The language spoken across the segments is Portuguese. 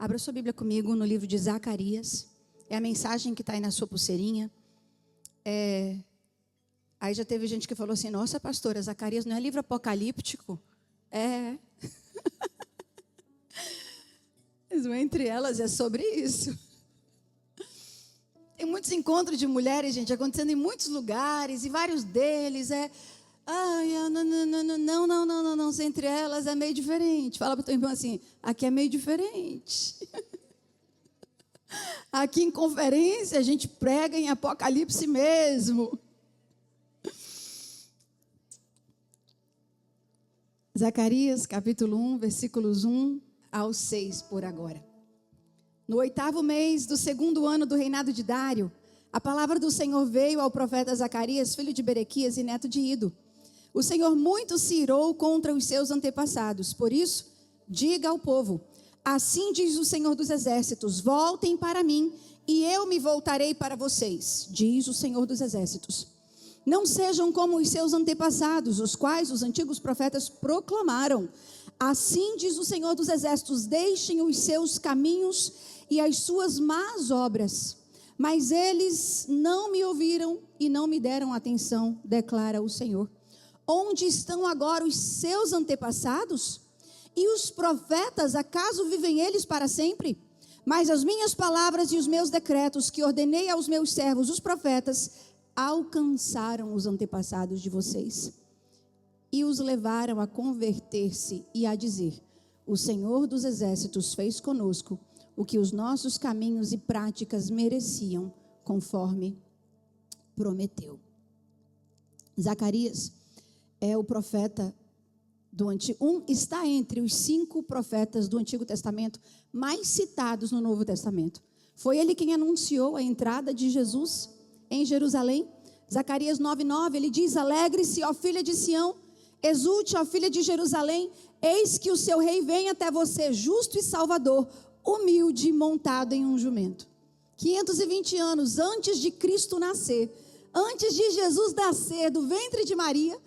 Abra sua Bíblia comigo no livro de Zacarias. É a mensagem que está aí na sua pulseirinha. Aí já teve gente que falou assim: nossa, pastora, Zacarias não é livro apocalíptico? É. Mas entre elas é sobre isso. Tem muitos encontros de mulheres, gente, acontecendo em muitos lugares, e vários deles não, entre elas é meio diferente. Fala para o teu irmão assim: aqui é meio diferente. Aqui em conferência a gente prega em Apocalipse mesmo. Zacarias capítulo 1, versículos 1 ao 6 por agora. No 8º mês do 2º ano do reinado de Dário, a palavra do Senhor veio ao profeta Zacarias, filho de Berequias e neto de Ido. O Senhor muito se irou contra os seus antepassados. Por isso, diga ao povo: assim diz o Senhor dos Exércitos, voltem para mim e eu me voltarei para vocês, diz o Senhor dos Exércitos. Não sejam como os seus antepassados, os quais os antigos profetas proclamaram. Assim diz o Senhor dos Exércitos: deixem os seus caminhos e as suas más obras. Mas eles não me ouviram e não me deram atenção, declara o Senhor. Onde estão agora os seus antepassados? E os profetas, acaso vivem eles para sempre? Mas as minhas palavras e os meus decretos que ordenei aos meus servos, os profetas, alcançaram os antepassados de vocês e os levaram a converter-se e a dizer: o Senhor dos Exércitos fez conosco o que os nossos caminhos e práticas mereciam, conforme prometeu. Zacarias é o profeta do Antigo, está entre os 5 profetas do Antigo Testamento mais citados no Novo Testamento. Foi ele quem anunciou a entrada de Jesus em Jerusalém. Zacarias 9:9, ele diz: alegre-se, ó filha de Sião, exulte, ó filha de Jerusalém, eis que o seu rei vem até você, justo e salvador, humilde, montado em um jumento. 520 anos antes de Cristo nascer, antes de Jesus nascer do ventre de Maria,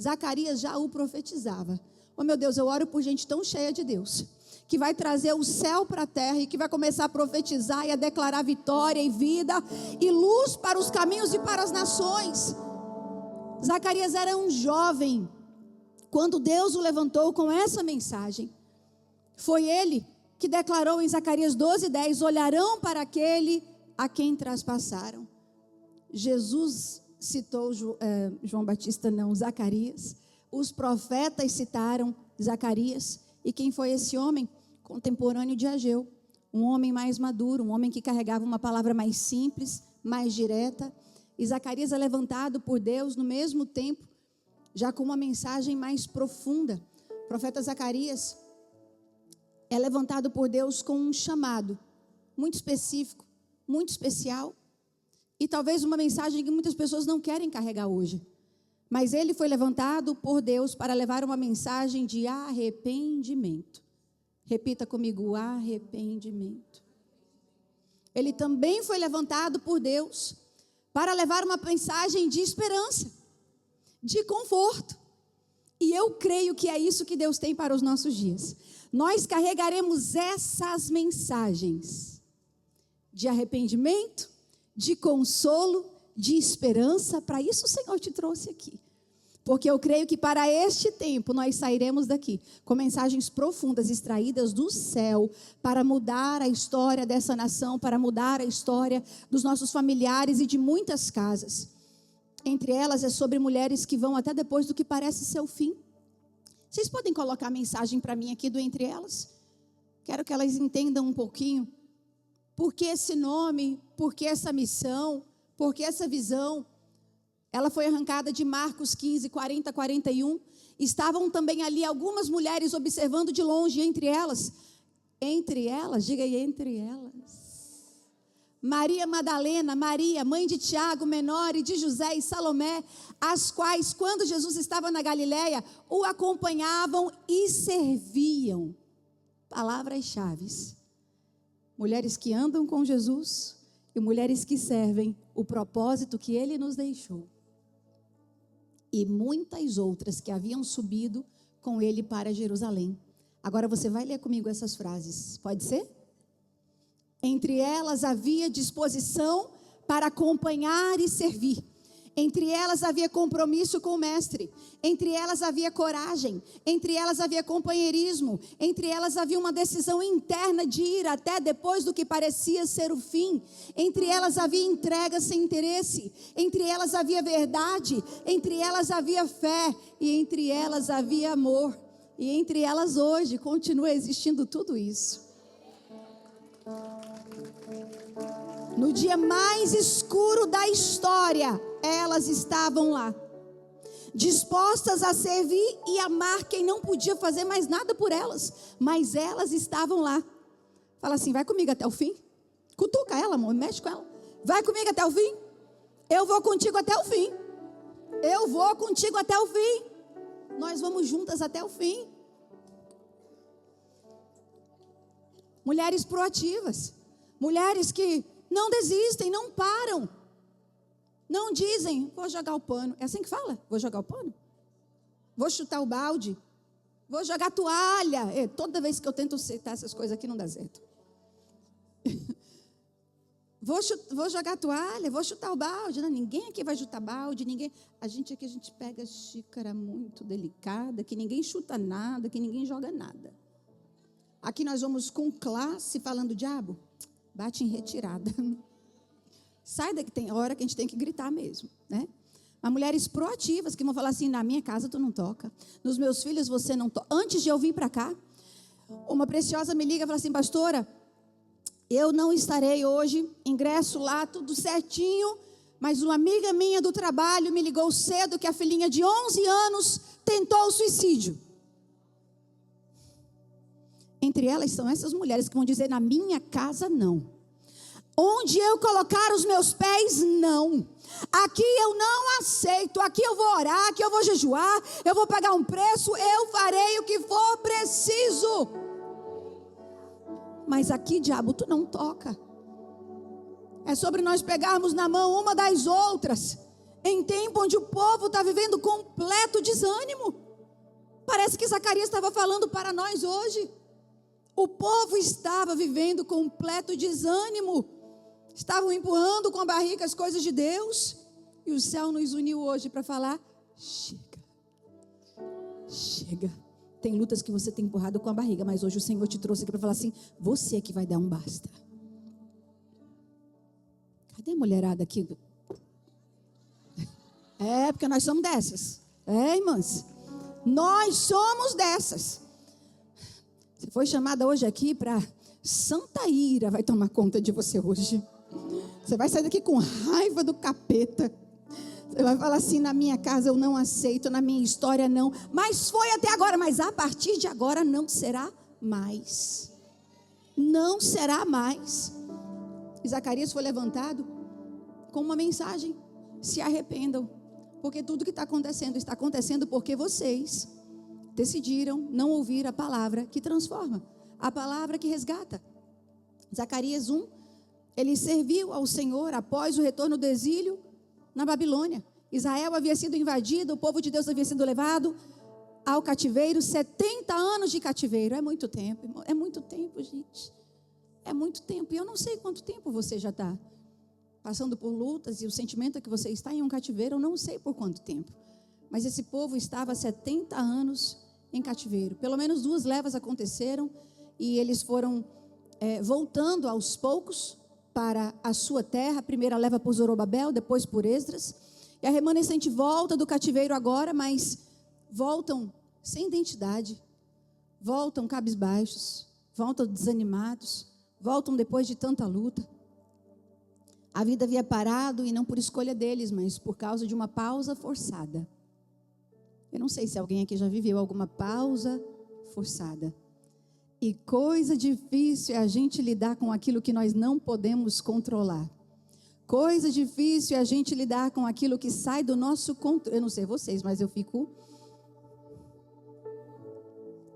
Zacarias já o profetizava. Oh meu Deus, eu oro por gente tão cheia de Deus, que vai trazer o céu para a terra e que vai começar a profetizar e a declarar vitória e vida e luz para os caminhos e para as nações. Zacarias era um jovem quando Deus o levantou com essa mensagem. Foi ele que declarou em Zacarias 12:10: olharão para aquele a quem traspassaram. Jesus citou João Batista, não, Zacarias. Os profetas citaram Zacarias. E quem foi esse homem? Contemporâneo de Ageu. Um homem mais maduro, um homem que carregava uma palavra mais simples, mais direta. E Zacarias é levantado por Deus no mesmo tempo, já com uma mensagem mais profunda. O profeta Zacarias é levantado por Deus com um chamado muito específico, muito especial. E talvez uma mensagem que muitas pessoas não querem carregar hoje. Mas ele foi levantado por Deus para levar uma mensagem de arrependimento. Repita comigo: arrependimento. Ele também foi levantado por Deus para levar uma mensagem de esperança, de conforto. E eu creio que é isso que Deus tem para os nossos dias. Nós carregaremos essas mensagens de arrependimento, de consolo, de esperança. Para isso o Senhor te trouxe aqui. Porque eu creio que para este tempo nós sairemos daqui com mensagens profundas extraídas do céu para mudar a história dessa nação, para mudar a história dos nossos familiares e de muitas casas. Entre elas é sobre mulheres que vão até depois do que parece ser o fim. Vocês podem colocar a mensagem para mim aqui do Entre Elas? Quero que elas entendam um pouquinho. Por que esse nome? Por que essa missão? Por que essa visão? Ela foi arrancada de Marcos 15, 40, 41. Estavam também ali algumas mulheres observando de longe, entre elas, diga aí, entre elas, Maria Madalena, Maria, mãe de Tiago, menor, e de José e Salomé, as quais, quando Jesus estava na Galileia, o acompanhavam e serviam. Palavras-chave: mulheres que andam com Jesus e mulheres que servem o propósito que Ele nos deixou. E muitas outras que haviam subido com Ele para Jerusalém. Agora você vai ler comigo essas frases, pode ser? Entre elas havia disposição para acompanhar e servir. Entre elas havia compromisso com o mestre. Entre elas havia coragem. Entre elas havia companheirismo. Entre elas havia uma decisão interna de ir até depois do que parecia ser o fim. Entre elas havia entrega sem interesse. Entre elas havia verdade. Entre elas havia fé. E entre elas havia amor. E entre elas hoje continua existindo tudo isso. No dia mais escuro da história, elas estavam lá, dispostas a servir e amar quem não podia fazer mais nada por elas, mas elas estavam lá. Fala assim, vai comigo até o fim. Cutuca ela, amor, mexe com ela. Vai comigo até o fim. Eu vou contigo até o fim. Eu vou contigo até o fim. Nós vamos juntas até o fim. Mulheres proativas, mulheres que não desistem, não param. Não dizem, vou jogar o pano. É assim que fala? Vou jogar o pano? Vou chutar o balde? Vou jogar a toalha? Toda vez que eu tento citar essas coisas aqui não dá certo. Vou jogar a toalha, vou chutar o balde. Não, ninguém aqui vai chutar balde, ninguém. A gente pega xícara muito delicada, que ninguém chuta nada, que ninguém joga nada. Aqui nós vamos com classe falando, diabo, bate em retirada. Sai daqui, tem hora que a gente tem que gritar mesmo, né? Mas mulheres proativas que vão falar assim, na minha casa tu não toca, nos meus filhos você não toca. Antes de eu vir para cá, uma preciosa me liga e fala assim, pastora, eu não estarei hoje, ingresso lá, tudo certinho, mas uma amiga minha do trabalho me ligou cedo que a filhinha de 11 anos tentou o suicídio. Entre elas são essas mulheres que vão dizer, na minha casa não. Onde eu colocar os meus pés, não. Aqui eu não aceito, aqui eu vou orar, aqui eu vou jejuar, eu vou pagar um preço, eu farei o que for preciso. Mas aqui, diabo, tu não toca. É sobre nós pegarmos na mão uma das outras, em tempo onde o povo está vivendo completo desânimo. Parece que Zacarias estava falando para nós hoje. O povo estava vivendo completo desânimo. Estavam empurrando com a barriga as coisas de Deus. E o céu nos uniu hoje para falar, chega. Chega. Tem lutas que você tem empurrado com a barriga, mas hoje o Senhor te trouxe aqui para falar assim, você é que vai dar um basta. Cadê a mulherada aqui? Porque nós somos dessas. Irmãs? Nós somos dessas. Você foi chamada hoje aqui para Santa Ira vai tomar conta de você hoje. Você vai sair daqui com raiva do capeta. Você vai falar assim, na minha casa eu não aceito, na minha história não. Mas foi até agora, mas a partir de agora não será mais. Não será mais. E Zacarias foi levantado com uma mensagem. Se arrependam, porque tudo que está acontecendo porque vocês decidiram não ouvir a palavra que transforma, a palavra que resgata. Zacarias 1, ele serviu ao Senhor após o retorno do exílio na Babilônia. Israel havia sido invadido, o povo de Deus havia sido levado ao cativeiro, 70 anos de cativeiro. É muito tempo, irmão. É muito tempo, gente. É muito tempo. E eu não sei quanto tempo você já está passando por lutas e o sentimento é que você está em um cativeiro, eu não sei por quanto tempo. Mas esse povo estava há 70 anos em cativeiro. Pelo menos 2 levas aconteceram e eles foram voltando aos poucos para a sua terra. A primeira leva por Zorobabel, depois por Esdras. E a remanescente volta do cativeiro agora, mas voltam sem identidade. Voltam cabisbaixos, voltam desanimados, voltam depois de tanta luta. A vida havia parado e não por escolha deles, mas por causa de uma pausa forçada. Eu não sei se alguém aqui já viveu alguma pausa forçada. E coisa difícil é a gente lidar com aquilo que nós não podemos controlar. Coisa difícil é a gente lidar com aquilo que sai do nosso controle. Eu não sei vocês, mas eu fico...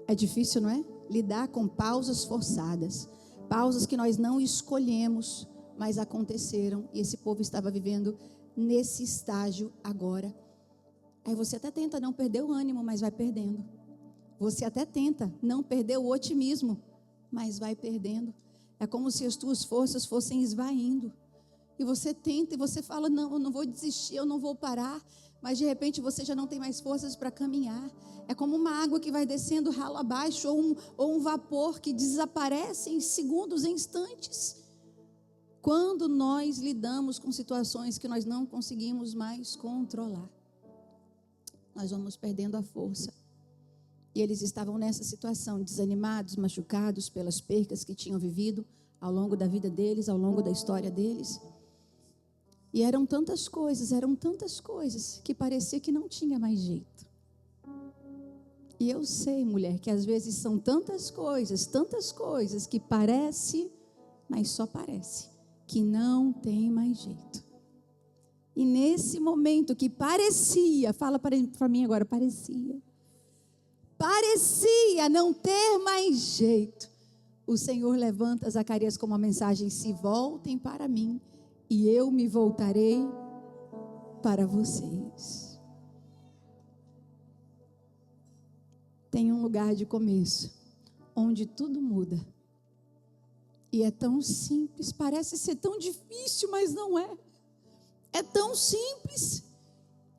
É difícil, não é? Lidar com pausas forçadas. Pausas que nós não escolhemos, mas aconteceram. E esse povo estava vivendo nesse estágio agora. Aí você até tenta não perder o ânimo, mas vai perdendo. Você até tenta não perder o otimismo, mas vai perdendo. É como se as tuas forças fossem esvaindo. E você tenta e você fala, não, eu não vou desistir, eu não vou parar. Mas de repente você já não tem mais forças para caminhar. É como uma água que vai descendo ralo abaixo, ou um vapor que desaparece em segundos, em instantes. Quando nós lidamos com situações que nós não conseguimos mais controlar, nós vamos perdendo a força. E eles estavam nessa situação, desanimados, machucados pelas percas que tinham vivido ao longo da vida deles, ao longo da história deles. E eram tantas coisas que parecia que não tinha mais jeito. E eu sei, mulher, que às vezes são tantas coisas que parece, mas só parece, que não tem mais jeito. E nesse momento que parecia, fala para mim agora, parecia não ter mais jeito, o Senhor levanta Zacarias com uma mensagem: se voltem para mim e eu me voltarei para vocês. Tem um lugar de começo, onde tudo muda. E é tão simples, parece ser tão difícil, mas não é. É tão simples.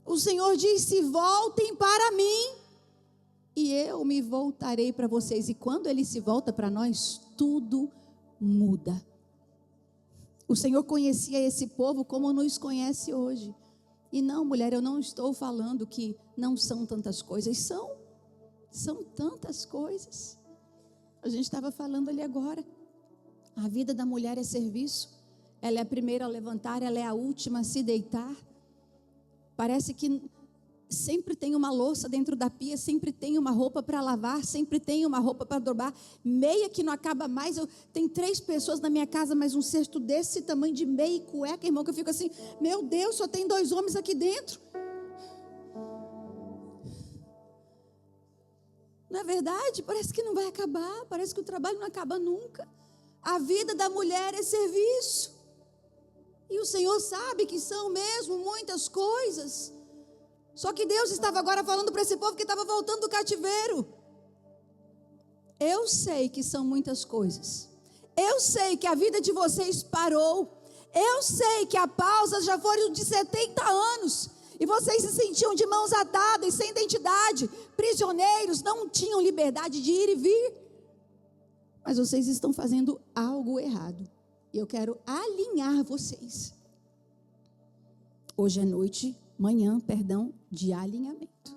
O Senhor disse: voltem para mim e eu me voltarei para vocês. E quando Ele se volta para nós, tudo muda. O Senhor conhecia esse povo como nos conhece hoje. E não, mulher, eu não estou falando que não são tantas coisas. São tantas coisas. A gente estava falando ali agora. A vida da mulher é serviço. Ela é a primeira a levantar, ela é a última a se deitar. Parece que sempre tem uma louça dentro da pia, sempre tem uma roupa para lavar, sempre tem uma roupa para dobrar, meia que não acaba mais. Tem 3 pessoas na minha casa, mas um cesto desse tamanho de meia e cueca, irmão, que eu fico assim, meu Deus, só tem 2 homens aqui dentro. Não é verdade? Parece que não vai acabar, parece que o trabalho não acaba nunca. A vida da mulher é serviço. E o Senhor sabe que são mesmo muitas coisas. Só que Deus estava agora falando para esse povo que estava voltando do cativeiro. Eu sei que são muitas coisas. Eu sei que a vida de vocês parou. Eu sei que a pausa já foram de 70 anos. E vocês se sentiam de mãos atadas, sem identidade, prisioneiros, não tinham liberdade de ir e vir. Mas vocês estão fazendo algo errado. E eu quero alinhar vocês. Hoje é manhã de alinhamento.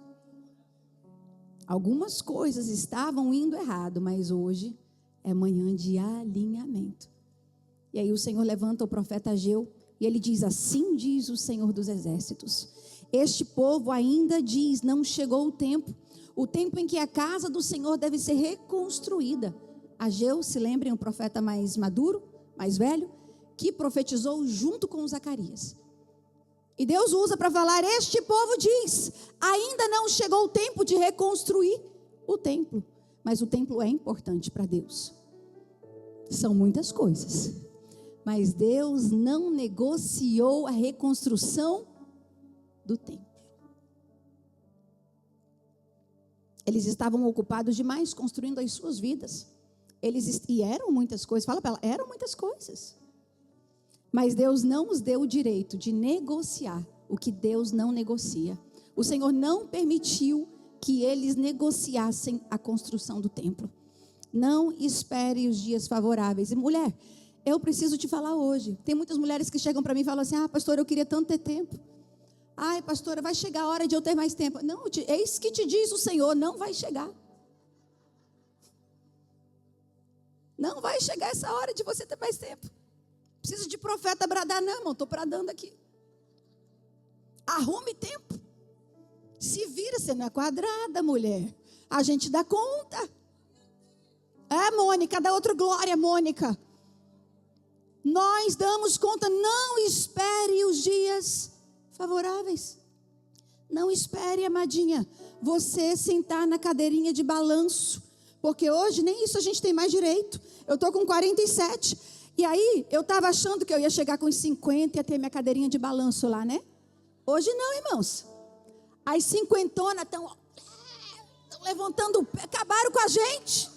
Algumas coisas estavam indo errado, mas hoje é manhã de alinhamento. E aí o Senhor levanta o profeta Ageu e ele diz: assim diz o Senhor dos Exércitos. Este povo ainda diz, não chegou o tempo em que a casa do Senhor deve ser reconstruída. Ageu, se lembrem, um profeta mais maduro, mais velho, que profetizou junto com Zacarias. E Deus usa para falar: este povo diz, ainda não chegou o tempo de reconstruir o templo. Mas o templo é importante para Deus. São muitas coisas. Mas Deus não negociou a reconstrução do templo. Eles estavam ocupados demais construindo as suas vidas. E eram muitas coisas, fala para ela, eram muitas coisas. Mas Deus não os deu o direito de negociar o que Deus não negocia. O Senhor não permitiu que eles negociassem a construção do templo. Não espere os dias favoráveis. E mulher, eu preciso te falar hoje. Tem muitas mulheres que chegam para mim e falam assim: pastora, eu queria tanto ter tempo. Ai, pastora, vai chegar a hora de eu ter mais tempo. Não, eis que te diz o Senhor, não vai chegar. Não vai chegar essa hora de você ter mais tempo. Preciso de profeta bradar, não, irmão, estou bradando aqui. Arrume tempo. Se vira, você não é quadrada, mulher. A gente dá conta. Mônica, dá outra glória, Mônica. Nós damos conta, não espere os dias favoráveis. Não espere, amadinha, você sentar na cadeirinha de balanço. Porque hoje nem isso a gente tem mais direito. Eu estou com 47. E aí, eu estava achando que eu ia chegar com os 50 e ia ter minha cadeirinha de balanço lá, né? Hoje não, irmãos. As cinquentonas estão levantando o pé, acabaram com a gente.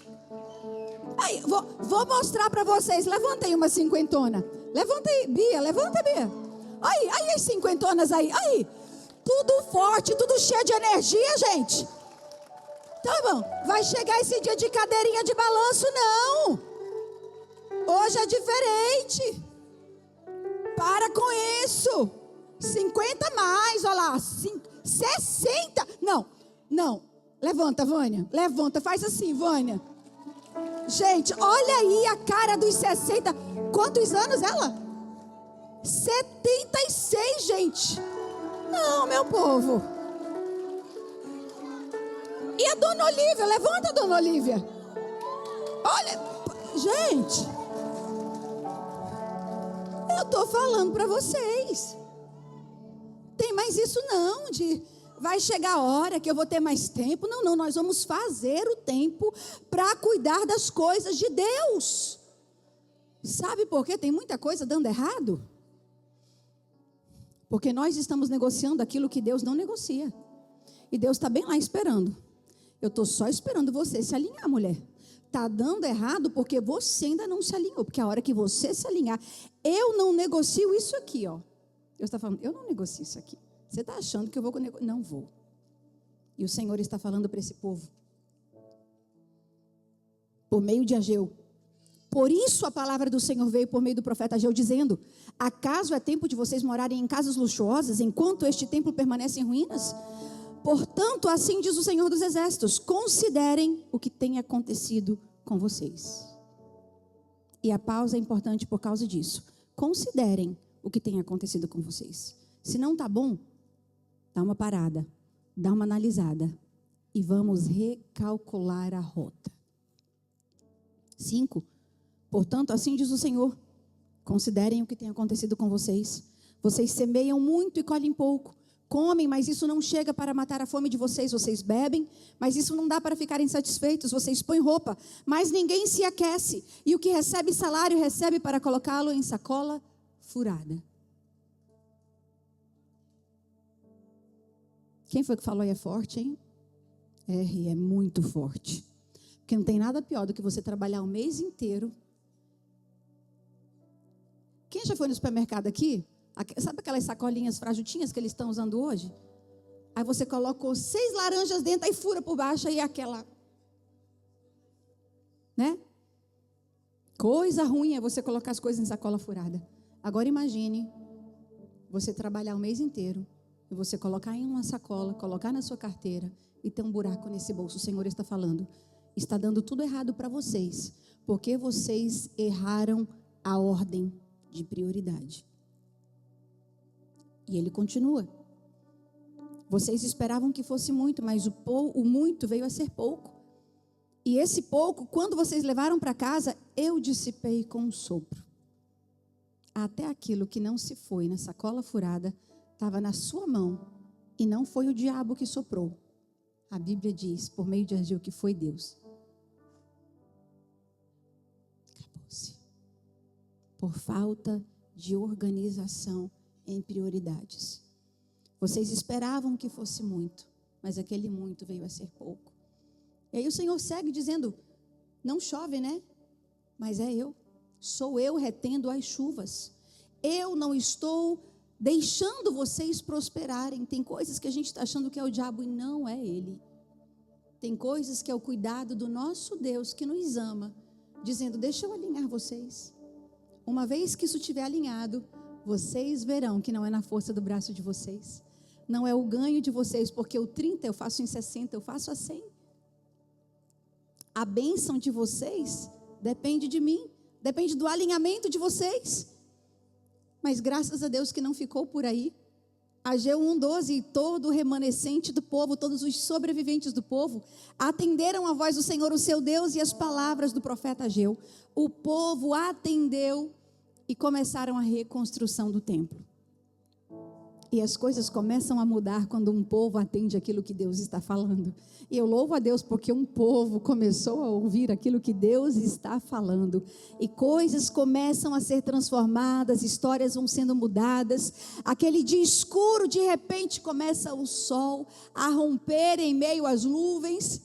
Aí, vou mostrar para vocês. Levanta aí uma cinquentona. Levanta aí, Bia. Levanta, Bia. Aí as cinquentonas aí. Aí. Tudo forte, tudo cheio de energia, gente. Tá bom. Vai chegar esse dia de cadeirinha de balanço, não. Hoje é diferente. Para com isso. 50 mais, olha lá. 60. Não. Levanta, Vânia. Levanta, faz assim, Vânia. Gente, olha aí a cara dos 60. Quantos anos ela? 76, gente. Não, meu povo. E a dona Olívia? Levanta, dona Olívia. Olha, gente. Eu tô falando para vocês. Tem mais isso não, de vai chegar a hora que eu vou ter mais tempo. Não, nós vamos fazer o tempo para cuidar das coisas de Deus. Sabe por quê? Tem muita coisa dando errado. Porque nós estamos negociando aquilo que Deus não negocia. E Deus está bem lá esperando. Eu estou só esperando você se alinhar, mulher. Está dando errado porque você ainda não se alinhou. Porque a hora que você se alinhar, eu não negocio isso aqui, ó. Deus está falando, eu não negocio isso aqui. Você está achando que eu vou negociar? Não vou. E o Senhor está falando para esse povo. Por meio de Ageu. Por isso a palavra do Senhor veio por meio do profeta Ageu, dizendo: acaso é tempo de vocês morarem em casas luxuosas, enquanto este templo permanece em ruínas? Portanto, assim diz o Senhor dos Exércitos: considerem o que tem acontecido com vocês. E a pausa é importante por causa disso. Considerem o que tem acontecido com vocês. Se não está bom, dá uma parada, dá uma analisada e vamos recalcular a rota. 5. Portanto, assim diz o Senhor: considerem o que tem acontecido com vocês. Vocês semeiam muito e colhem pouco. Comem, mas isso não chega para matar a fome de vocês. Vocês bebem, mas isso não dá para ficarem satisfeitos. Vocês põem roupa, mas ninguém se aquece. E o que recebe salário, recebe para colocá-lo em sacola furada. Quem foi que falou aí é forte, hein? É muito forte. Porque não tem nada pior do que você trabalhar o mês inteiro. Quem já foi no supermercado aqui? Sabe aquelas sacolinhas frajutinhas que eles estão usando hoje? Aí você colocou 6 laranjas dentro, aí fura por baixo, aí aquela... Né? Coisa ruim é você colocar as coisas em sacola furada. Agora imagine você trabalhar o mês inteiro e você colocar em uma sacola, colocar na sua carteira e ter um buraco nesse bolso. O Senhor está falando, está dando tudo errado para vocês, porque vocês erraram a ordem de prioridade. E ele continua. Vocês esperavam que fosse muito, mas o muito veio a ser pouco. E esse pouco, quando vocês levaram para casa, eu dissipei com um sopro. Até aquilo que não se foi na sacola furada, estava na sua mão, e não foi o diabo que soprou. A Bíblia diz, por meio de Ageu, que foi Deus. Acabou-se. Por falta de organização em prioridades. Vocês esperavam que fosse muito, mas aquele muito veio a ser pouco. E aí o Senhor segue dizendo, não chove, né? Mas é eu. Sou eu retendo as chuvas. Eu não estou deixando vocês prosperarem. Tem coisas que a gente está achando que é o diabo e não é ele. Tem coisas que é o cuidado do nosso Deus que nos ama, dizendo, deixa eu alinhar vocês. Uma vez que isso estiver alinhado, vocês verão que não é na força do braço de vocês. Não é o ganho de vocês, porque o 30 eu faço em 60, eu faço a 100. A bênção de vocês depende de mim, depende do alinhamento de vocês. Mas graças a Deus que não ficou por aí. Ageu 1:12, todo o remanescente do povo, todos os sobreviventes do povo, atenderam a voz do Senhor, o seu Deus, e as palavras do profeta Ageu. O povo atendeu e começaram a reconstrução do templo. E as coisas começam a mudar quando um povo atende aquilo que Deus está falando. E eu louvo a Deus porque um povo começou a ouvir aquilo que Deus está falando. E coisas começam a ser transformadas, histórias vão sendo mudadas. Aquele dia escuro, de repente, começa o sol a romper em meio às nuvens.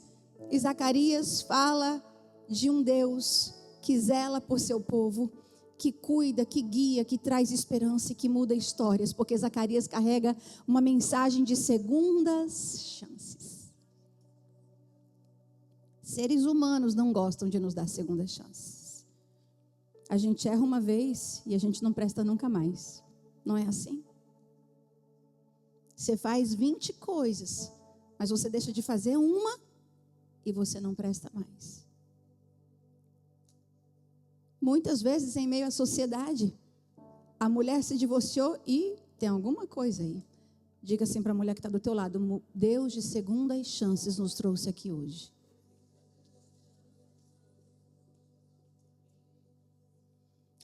E Zacarias fala de um Deus que zela por seu povo, que cuida, que guia, que traz esperança e que muda histórias, porque Zacarias carrega uma mensagem de segundas chances. Seres humanos não gostam de nos dar segundas chances. A gente erra uma vez e a gente não presta nunca mais. Não é assim? Você faz 20 coisas, mas você deixa de fazer uma e você não presta mais. Muitas vezes, em meio à sociedade, a mulher se divorciou e tem alguma coisa aí. Diga assim para a mulher que está do teu lado: Deus de segundas chances nos trouxe aqui hoje.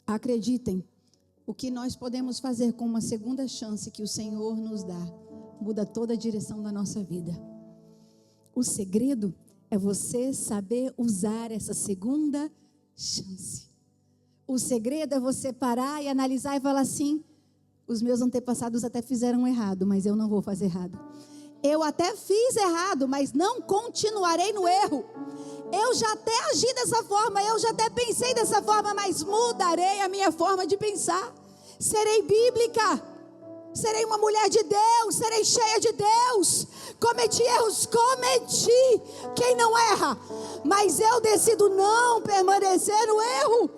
Acreditem, o que nós podemos fazer com uma segunda chance que o Senhor nos dá, muda toda a direção da nossa vida. O segredo é você saber usar essa segunda chance. O segredo é você parar e analisar e falar assim: os meus antepassados até fizeram errado, mas eu não vou fazer errado. Eu até fiz errado, mas não continuarei no erro. Eu já até agi dessa forma, eu já até pensei dessa forma, mas mudarei a minha forma de pensar. Serei bíblica, serei uma mulher de Deus, serei cheia de Deus. Cometi erros, cometi. Quem não erra? Mas eu decido não permanecer no erro.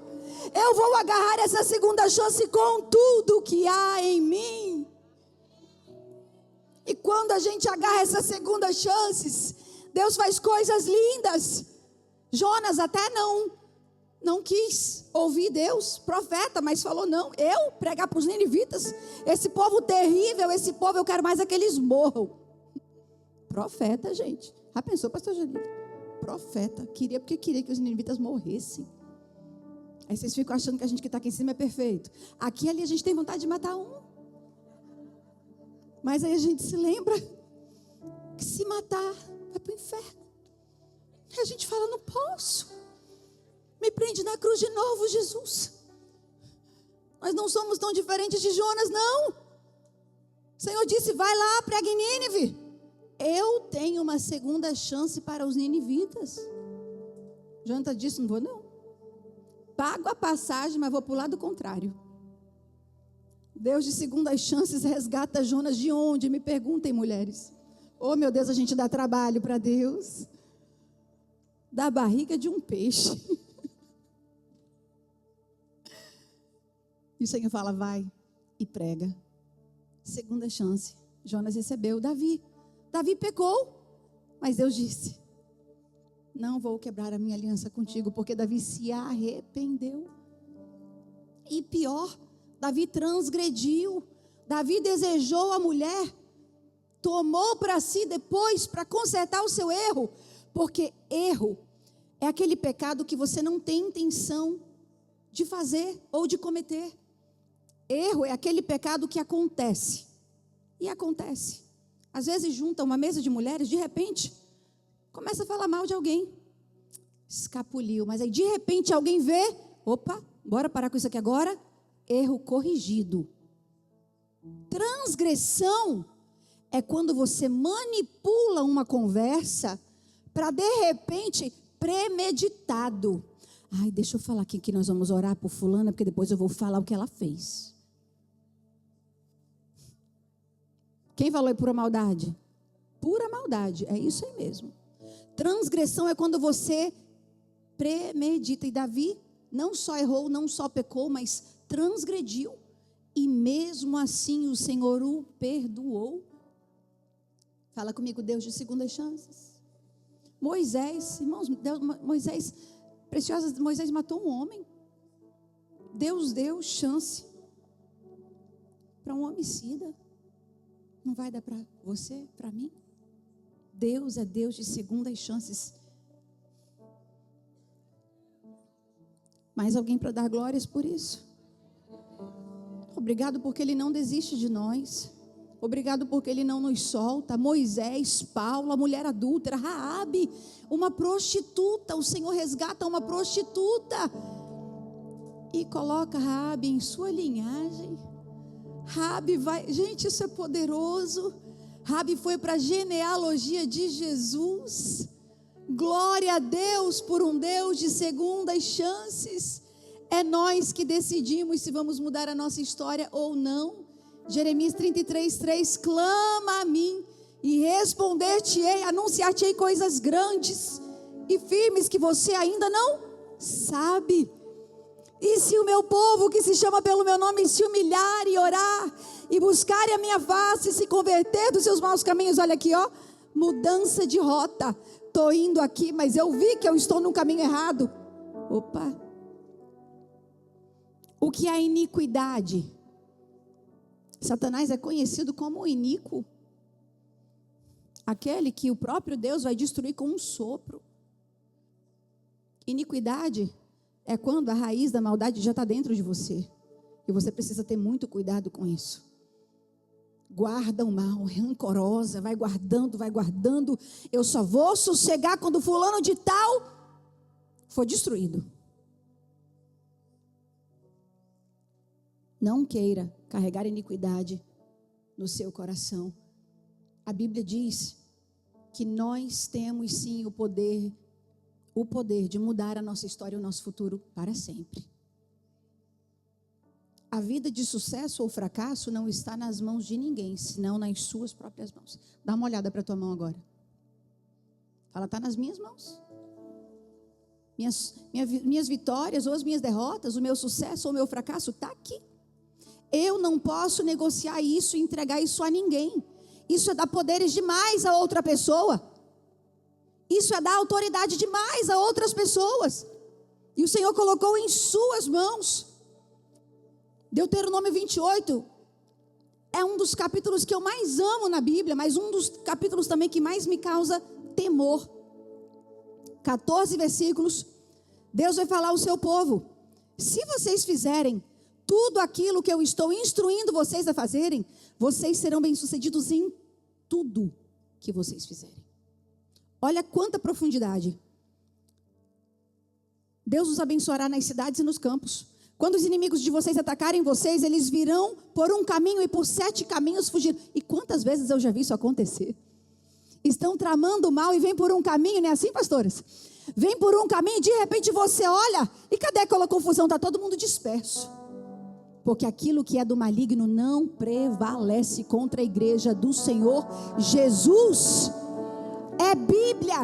Eu vou agarrar essa segunda chance com tudo que há em mim. E quando a gente agarra essas segundas chances, Deus faz coisas lindas. Jonas até não quis ouvir Deus, profeta, mas falou: não, eu pregar para os ninivitas, esse povo terrível, esse povo eu quero mais é que eles morram. Profeta, gente. Já pensou, pastor Janine? Profeta, queria porque queria que os ninivitas morressem. Aí vocês ficam achando que a gente que está aqui em cima é perfeito. Aqui e ali a gente tem vontade de matar um. Mas aí a gente se lembra que se matar vai para o inferno. E a gente fala: não posso. Me prende na cruz de novo, Jesus. Nós não somos tão diferentes de Jonas, não. O Senhor disse: vai lá, prega em Nínive. Eu tenho uma segunda chance para os ninivitas. Jonathan disse: não vou não. Pago a passagem, mas vou para o lado contrário. Deus de segundas chances resgata Jonas de onde? Me perguntem, mulheres. Oh, meu Deus, a gente dá trabalho para Deus. Da barriga de um peixe. E o Senhor fala: vai e prega. Segunda chance. Jonas recebeu. Davi pecou, mas Deus disse: não vou quebrar a minha aliança contigo, porque Davi se arrependeu. E pior, Davi transgrediu. Davi desejou a mulher, tomou para si depois para consertar o seu erro, porque erro é aquele pecado que você não tem intenção de fazer ou de cometer. Erro é aquele pecado que acontece. E acontece. Às vezes junta uma mesa de mulheres, de repente começa a falar mal de alguém. Escapuliu, mas aí de repente alguém vê: opa, bora parar com isso aqui agora. Erro corrigido. Transgressão é quando você manipula uma conversa para de repente, premeditado. Ai, deixa eu falar aqui que nós vamos orar por fulana, porque depois eu vou falar o que ela fez. Quem falou é pura maldade? Pura maldade, é isso aí mesmo. Transgressão é quando você premedita. E Davi não só errou, não só pecou, mas transgrediu. E mesmo assim o Senhor o perdoou. Fala comigo: Deus de segundas chances. Moisés, irmãos, Moisés matou um homem. Deus deu chance para um homicida. Não vai dar para você, para mim? Deus é Deus de segundas chances. Mais alguém para dar glórias por isso? Obrigado porque Ele não desiste de nós. Obrigado porque Ele não nos solta. Moisés, Paulo, a mulher adúltera, Raabe, uma prostituta. O Senhor resgata uma prostituta e coloca Raabe em sua linhagem. Raabe vai, gente, isso é poderoso. Raabe foi para a genealogia de Jesus. Glória a Deus por um Deus de segundas chances. É nós que decidimos se vamos mudar a nossa história ou não. Jeremias 33:3, clama a mim e responder-te-ei, anunciar-te-ei coisas grandes e firmes que você ainda não sabe. E se o meu povo que se chama pelo meu nome se humilhar e orar e buscar a minha face e se converter dos seus maus caminhos, olha aqui, ó, mudança de rota. Estou indo aqui, mas eu vi que eu estou no caminho errado. Opa! O que é iniquidade? Satanás é conhecido como iníquo. Aquele que o próprio Deus vai destruir com um sopro. Iniquidade é quando a raiz da maldade já está dentro de você. E você precisa ter muito cuidado com isso. Guarda o mal, rancorosa, vai guardando. Eu só vou sossegar quando fulano de tal for destruído. Não queira carregar iniquidade no seu coração. A Bíblia diz que nós temos sim o poder de mudar a nossa história e o nosso futuro para sempre. A vida de sucesso ou fracasso não está nas mãos de ninguém, senão nas suas próprias mãos. Dá uma olhada para a tua mão agora. Fala, está nas minhas mãos. Minhas vitórias ou as minhas derrotas, o meu sucesso ou o meu fracasso está aqui. Eu não posso negociar isso e entregar isso a ninguém. Isso é dar poderes demais a outra pessoa. Isso é dar autoridade demais a outras pessoas. E o Senhor colocou em suas mãos. Deuteronômio 28 é um dos capítulos que eu mais amo na Bíblia, mas um dos capítulos também que mais me causa temor. 14 versículos. Deus vai falar ao seu povo: se vocês fizerem tudo aquilo que eu estou instruindo vocês a fazerem, vocês serão bem-sucedidos em tudo que vocês fizerem. Olha quanta profundidade. Deus os abençoará nas cidades e nos campos. Quando os inimigos de vocês atacarem vocês, eles virão por um caminho e por 7 caminhos fugir. E quantas vezes eu já vi isso acontecer? Estão tramando mal e vêm por um caminho, não é assim, pastoras? Vem por um caminho e de repente você olha, e cadê aquela confusão? Está todo mundo disperso. Porque aquilo que é do maligno não prevalece contra a igreja do Senhor Jesus. É Bíblia.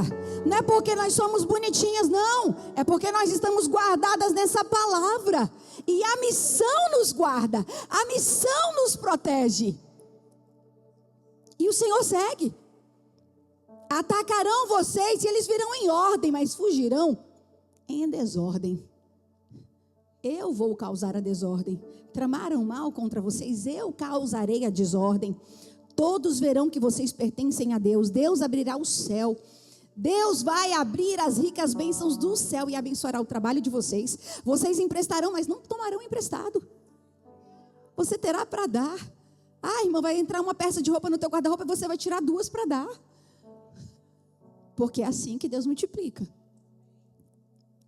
Não é porque nós somos bonitinhas, não. É porque nós estamos guardadas nessa palavra. E a missão nos guarda. A missão nos protege. E o Senhor segue. Atacarão vocês e eles virão em ordem, mas fugirão em desordem. Eu vou causar a desordem. Tramaram mal contra vocês, eu causarei a desordem. Todos verão que vocês pertencem a Deus. Deus abrirá o céu. Deus vai abrir as ricas bênçãos do céu e abençoará o trabalho de vocês. Vocês emprestarão, mas não tomarão emprestado. Você terá para dar. Ah, irmã, vai entrar uma peça de roupa no teu guarda-roupa e você vai tirar 2 para dar. Porque é assim que Deus multiplica.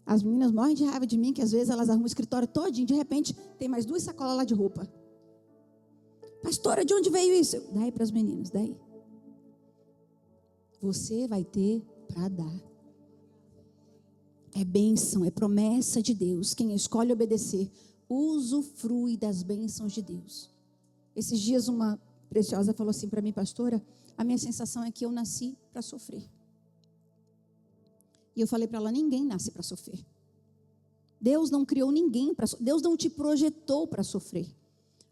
As meninas morrem de raiva de mim, que às vezes elas arrumam o escritório todinho, de repente tem mais 2 sacolas lá de roupa. Pastora, de onde veio isso? Daí para as meninas, daí. Você vai ter para dar. É bênção, é promessa de Deus. Quem escolhe obedecer, usufrui das bênçãos de Deus. Esses dias uma preciosa falou assim para mim, pastora, a minha sensação é que eu nasci para sofrer. E eu falei para ela, ninguém nasce para sofrer. Deus não criou ninguém para sofrer. Deus não te projetou para sofrer.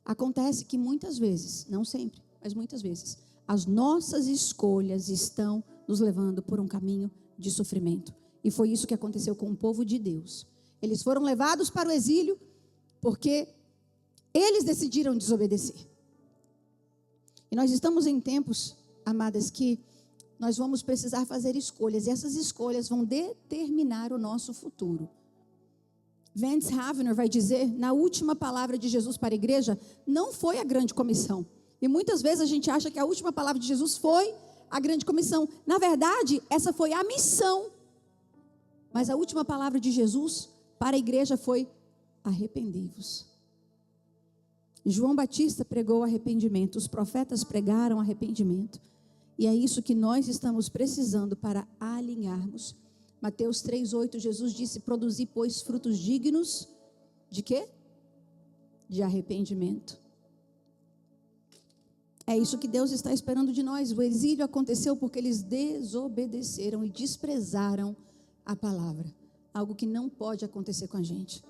Acontece que muitas vezes, não sempre, mas muitas vezes, as nossas escolhas estão nos levando por um caminho de sofrimento. E foi isso que aconteceu com o povo de Deus. Eles foram levados para o exílio porque eles decidiram desobedecer. E nós estamos em tempos, amadas, que nós vamos precisar fazer escolhas. E essas escolhas vão determinar o nosso futuro. Vance Havner vai dizer, na última palavra de Jesus para a igreja, não foi a grande comissão. E muitas vezes a gente acha que a última palavra de Jesus foi a grande comissão. Na verdade, essa foi a missão. Mas a última palavra de Jesus para a igreja foi: arrependei-vos. João Batista pregou arrependimento, os profetas pregaram arrependimento. E é isso que nós estamos precisando para alinharmos. Mateus 3,8, Jesus disse: produzi, pois, frutos dignos de quê? De arrependimento. É isso que Deus está esperando de nós. O exílio aconteceu porque eles desobedeceram e desprezaram a palavra. Algo que não pode acontecer com a gente.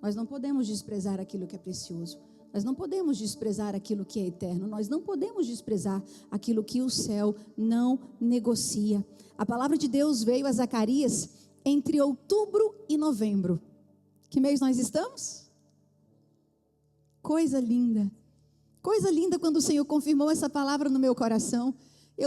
Nós não podemos desprezar aquilo que é precioso. Nós não podemos desprezar aquilo que é eterno. Nós não podemos desprezar aquilo que o céu não negocia. A palavra de Deus veio a Zacarias entre outubro e novembro. Que mês nós estamos? Coisa linda. Coisa linda quando o Senhor confirmou essa palavra no meu coração.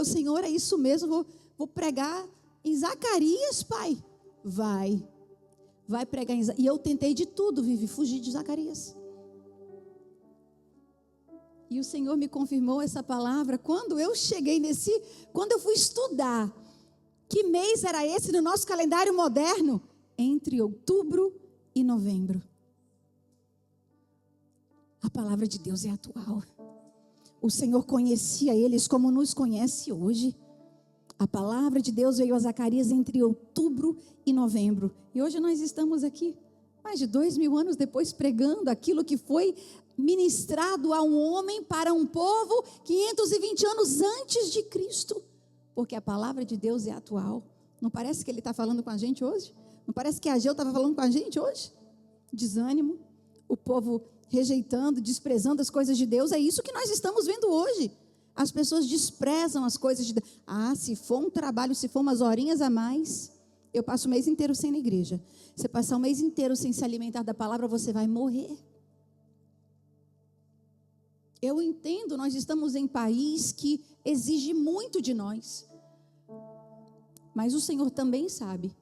Senhor, é isso mesmo, vou pregar em Zacarias, pai. Vai pregar em Zacarias. E eu tentei de tudo, Vivi, fugir de Zacarias. E o Senhor me confirmou essa palavra quando eu cheguei quando eu fui estudar. Que mês era esse no nosso calendário moderno? Entre outubro e novembro. A palavra de Deus é atual. O Senhor conhecia eles como nos conhece hoje. A palavra de Deus veio a Zacarias entre outubro e novembro. E hoje nós estamos aqui, mais de 2000 anos depois, pregando aquilo que foi ministrado a um homem para um povo 520 anos antes de Cristo. Porque a palavra de Deus é atual. Não parece que ele está falando com a gente hoje? Não parece que Ageu estava falando com a gente hoje? Desânimo, o povo rejeitando, desprezando as coisas de Deus. É isso que nós estamos vendo hoje. As pessoas desprezam as coisas de Deus. Se for um trabalho, se for umas horinhas a mais, eu passo o mês inteiro sem ir na igreja. Você passar o mês inteiro sem se alimentar da palavra, você vai morrer. Eu entendo, nós estamos em país que exige muito de nós. Mas o Senhor também sabe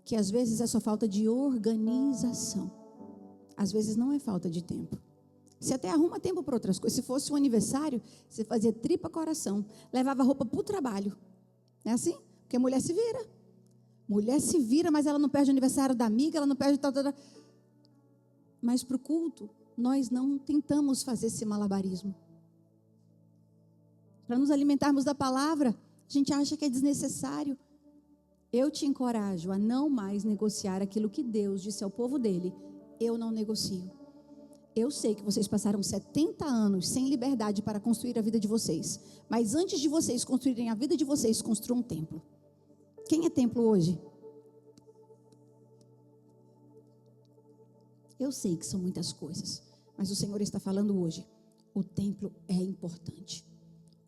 que às vezes é só falta de organização. Às vezes não é falta de tempo. Você até arruma tempo para outras coisas. Se fosse um aniversário, você fazia tripa coração. Levava roupa para o trabalho. Não é assim? Porque a mulher se vira. Mulher se vira, mas ela não perde o aniversário da amiga, ela não perde... Mas para o culto, nós não tentamos fazer esse malabarismo. Para nos alimentarmos da palavra, a gente acha que é desnecessário. Eu te encorajo a não mais negociar aquilo que Deus disse ao povo dele. Eu não negocio. Eu sei que vocês passaram 70 anos sem liberdade para construir a vida de vocês. Mas antes de vocês construírem a vida de vocês, construam um templo. Quem é templo hoje? Eu sei que são muitas coisas, mas o Senhor está falando hoje. O templo é importante.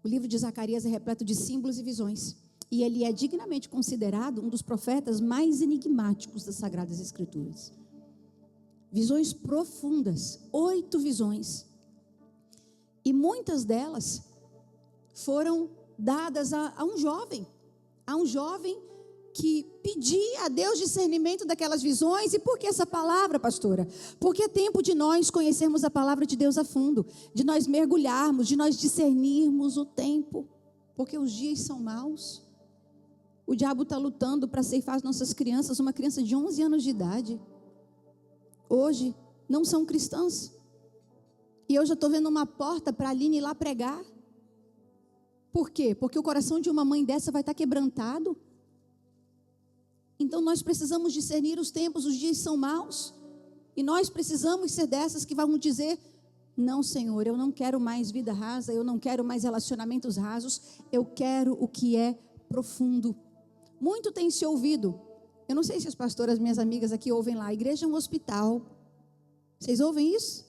O livro de Zacarias é repleto de símbolos e visões. E ele é dignamente considerado um dos profetas mais enigmáticos das Sagradas Escrituras. Visões profundas, 8 visões. E muitas delas foram dadas a um jovem que pedia a Deus discernimento daquelas visões. E por que essa palavra, pastora? Porque é tempo de nós conhecermos a palavra de Deus a fundo, de nós mergulharmos, de nós discernirmos o tempo, porque os dias são maus. O diabo está lutando para ceifar as nossas crianças. Uma criança de 11 anos de idade hoje não são cristãs. E eu já estou vendo uma porta para a Aline ir lá pregar. Por quê? Porque o coração de uma mãe dessa vai estar quebrantado. Então nós precisamos discernir os tempos, os dias são maus. E nós precisamos ser dessas que vão dizer: não, Senhor, eu não quero mais vida rasa, eu não quero mais relacionamentos rasos, eu quero o que é profundo. Muito tem se ouvido. Eu não sei se as pastoras, minhas amigas aqui, ouvem lá. A igreja é um hospital. Vocês ouvem isso?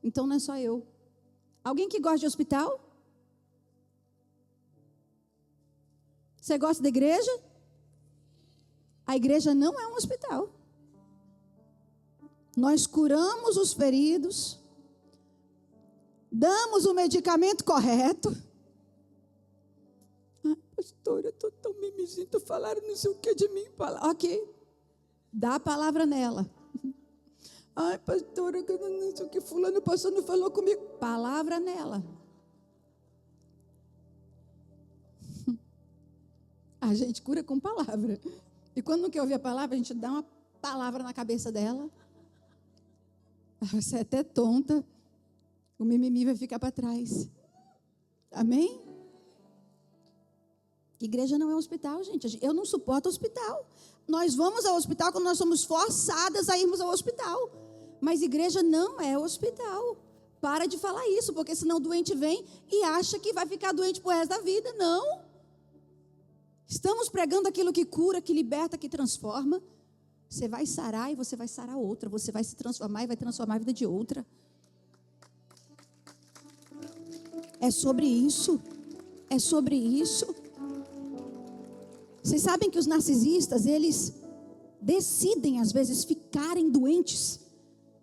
Então não é só eu. Alguém que gosta de hospital? Você gosta da igreja? A igreja não é um hospital. Nós curamos os feridos, damos o medicamento correto. Pastora, eu estou tão mimizento, falaram não sei o que de mim. Ok, dá a palavra nela. Ai, pastora, não sei o que fulano passou, não falou comigo. Palavra nela. A gente cura com palavra. E quando não quer ouvir a palavra, a gente dá uma palavra na cabeça dela. Você é até tonta. O mimimi vai ficar para trás. Amém? Igreja não é hospital, gente. Eu não suporto hospital. Nós vamos ao hospital quando nós somos forçadas a irmos ao hospital. Mas igreja não é hospital. Para de falar isso, porque senão o doente vem e acha que vai ficar doente pro resto da vida. Não. Estamos pregando aquilo que cura, que liberta, que transforma. Você vai sarar e você vai sarar outra. Você vai se transformar e vai transformar a vida de outra. É sobre isso. É sobre isso. Vocês sabem que os narcisistas, eles decidem às vezes ficarem doentes,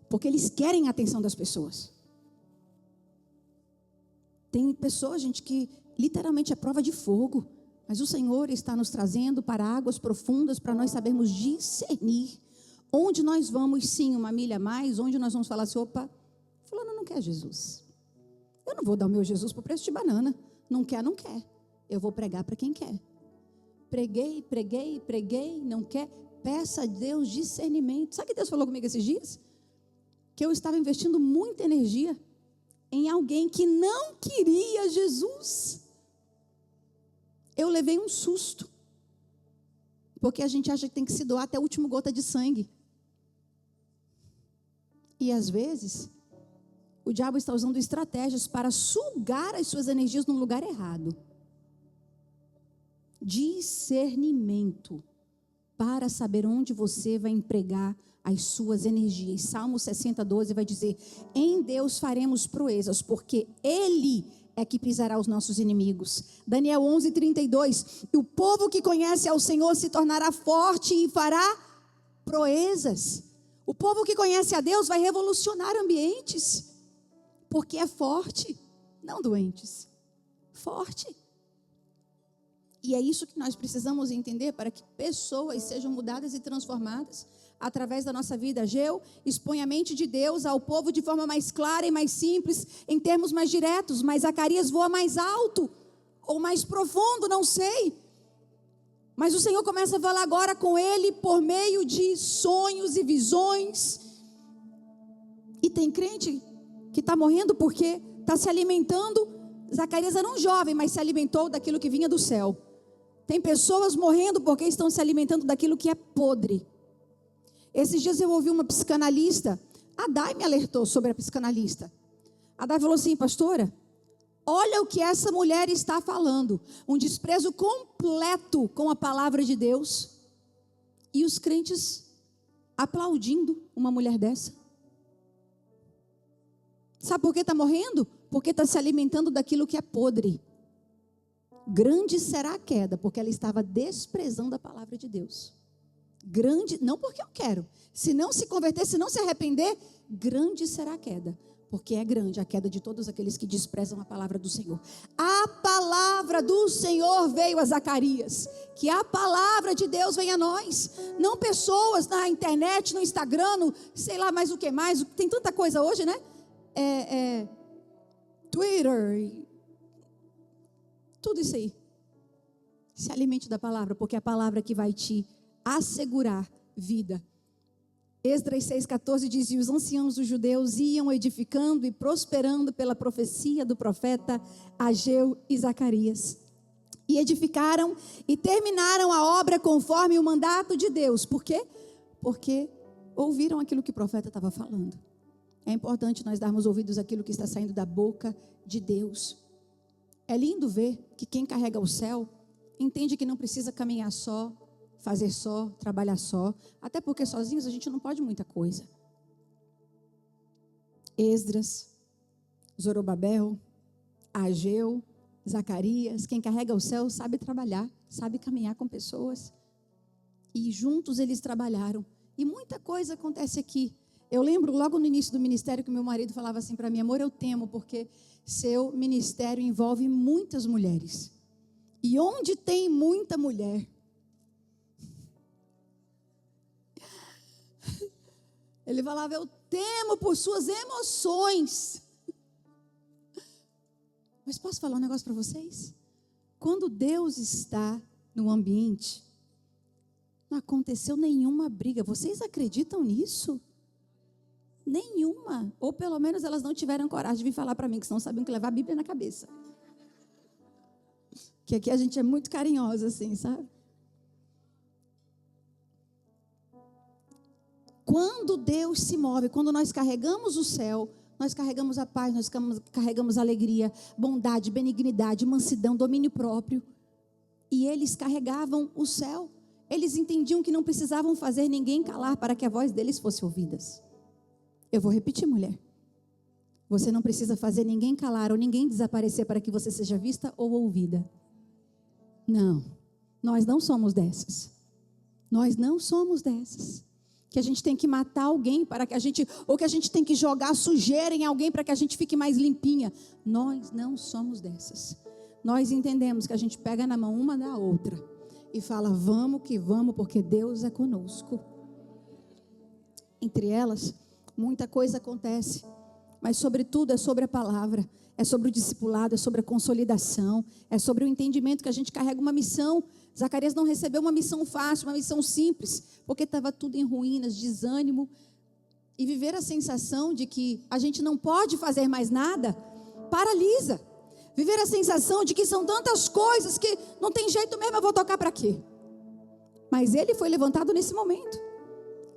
porque eles querem a atenção das pessoas. Tem pessoas, gente, que literalmente é prova de fogo. Mas o Senhor está nos trazendo para águas profundas para nós sabermos discernir onde nós vamos, sim, uma milha a mais, onde nós vamos falar assim, opa, fulano não quer Jesus. Eu não vou dar o meu Jesus por preço de banana. Não quer, não quer. Eu vou pregar para quem quer. Preguei, não quer. Peça a Deus discernimento. Sabe o que Deus falou comigo esses dias? Que eu estava investindo muita energia em alguém que não queria Jesus. Eu levei um susto, porque a gente acha que tem que se doar até a última gota de sangue. E às vezes, o diabo está usando estratégias para sugar as suas energias no lugar errado. Discernimento, para saber onde você vai empregar as suas energias. Salmo 60:12 vai dizer, em Deus faremos proezas, porque Ele é que pisará os nossos inimigos. Daniel 11:32, o povo que conhece ao Senhor se tornará forte e fará proezas. O povo que conhece a Deus vai revolucionar ambientes, porque é forte, não doentes, forte. E é isso que nós precisamos entender para que pessoas sejam mudadas e transformadas através da nossa vida. Ageu expõe a mente de Deus ao povo de forma mais clara e mais simples, em termos mais diretos, mas Zacarias voa mais alto ou mais profundo, não sei. Mas o Senhor começa a falar agora com ele por meio de sonhos e visões. E tem crente que está morrendo porque está se alimentando. Zacarias era um jovem, mas se alimentou daquilo que vinha do céu. Tem pessoas morrendo porque estão se alimentando daquilo que é podre. Esses dias eu ouvi uma psicanalista, a Dai me alertou sobre a psicanalista. A Dai falou assim, pastora, olha o que essa mulher está falando, um desprezo completo com a palavra de Deus, e os crentes aplaudindo uma mulher dessa. Sabe por que está morrendo? Porque está se alimentando daquilo que é podre. Grande será a queda, porque ela estava desprezando a palavra de Deus. Grande, não porque eu quero. Se não se converter, se não se arrepender, grande será a queda. Porque é grande a queda de todos aqueles que desprezam a palavra do Senhor. A palavra do Senhor veio a Zacarias. Que a palavra de Deus venha a nós. Não pessoas na internet, no Instagram, no, sei lá mais o que mais. Tem tanta coisa hoje, né? Twitter. Tudo isso aí. Se alimente da palavra, porque é a palavra que vai te assegurar vida. Esdras 6,14 diz, e os anciãos dos judeus iam edificando e prosperando pela profecia do profeta Ageu e Zacarias. E edificaram e terminaram a obra conforme o mandato de Deus. Por quê? Porque ouviram aquilo que o profeta estava falando. É importante nós darmos ouvidos àquilo que está saindo da boca de Deus. É lindo ver que quem carrega o céu entende que não precisa caminhar só, fazer só, trabalhar só, até porque sozinhos a gente não pode muita coisa. Esdras, Zorobabel, Ageu, Zacarias, quem carrega o céu sabe trabalhar, sabe caminhar com pessoas. E juntos eles trabalharam. E muita coisa acontece aqui. Eu lembro logo no início do ministério que meu marido falava assim para mim, amor, eu temo porque seu ministério envolve muitas mulheres. E onde tem muita mulher, ele falava, eu temo por suas emoções. Mas posso falar um negócio para vocês? Quando Deus está no ambiente, não aconteceu nenhuma briga. Vocês acreditam nisso? Nenhuma. Ou pelo menos elas não tiveram coragem de vir falar para mim, que senão sabiam que levar a Bíblia na cabeça. Que aqui a gente é muito carinhosa, assim, sabe? Quando Deus se move, quando nós carregamos o céu, nós carregamos a paz, nós carregamos a alegria, bondade, benignidade, mansidão, domínio próprio. E eles carregavam o céu. Eles entendiam que não precisavam fazer ninguém calar para que a voz deles fosse ouvida. Eu vou repetir, mulher. Você não precisa fazer ninguém calar ou ninguém desaparecer para que você seja vista ou ouvida. Não, nós não somos dessas. Nós não somos dessas. Que a gente tem que matar alguém para que a gente, ou que a gente tem que jogar sujeira em alguém para que a gente fique mais limpinha. Nós não somos dessas. Nós entendemos que a gente pega na mão uma da outra e fala, vamos que vamos, porque Deus é conosco. Entre elas, muita coisa acontece, mas sobretudo é sobre a palavra, é sobre o discipulado, é sobre a consolidação, é sobre o entendimento que a gente carrega uma missão. Zacarias não recebeu uma missão fácil, uma missão simples, porque estava tudo em ruínas, desânimo, e viver a sensação de que a gente não pode fazer mais nada, paralisa. Viver a sensação de que são tantas coisas que não tem jeito mesmo, eu vou tocar para quê? Mas ele foi levantado nesse momento.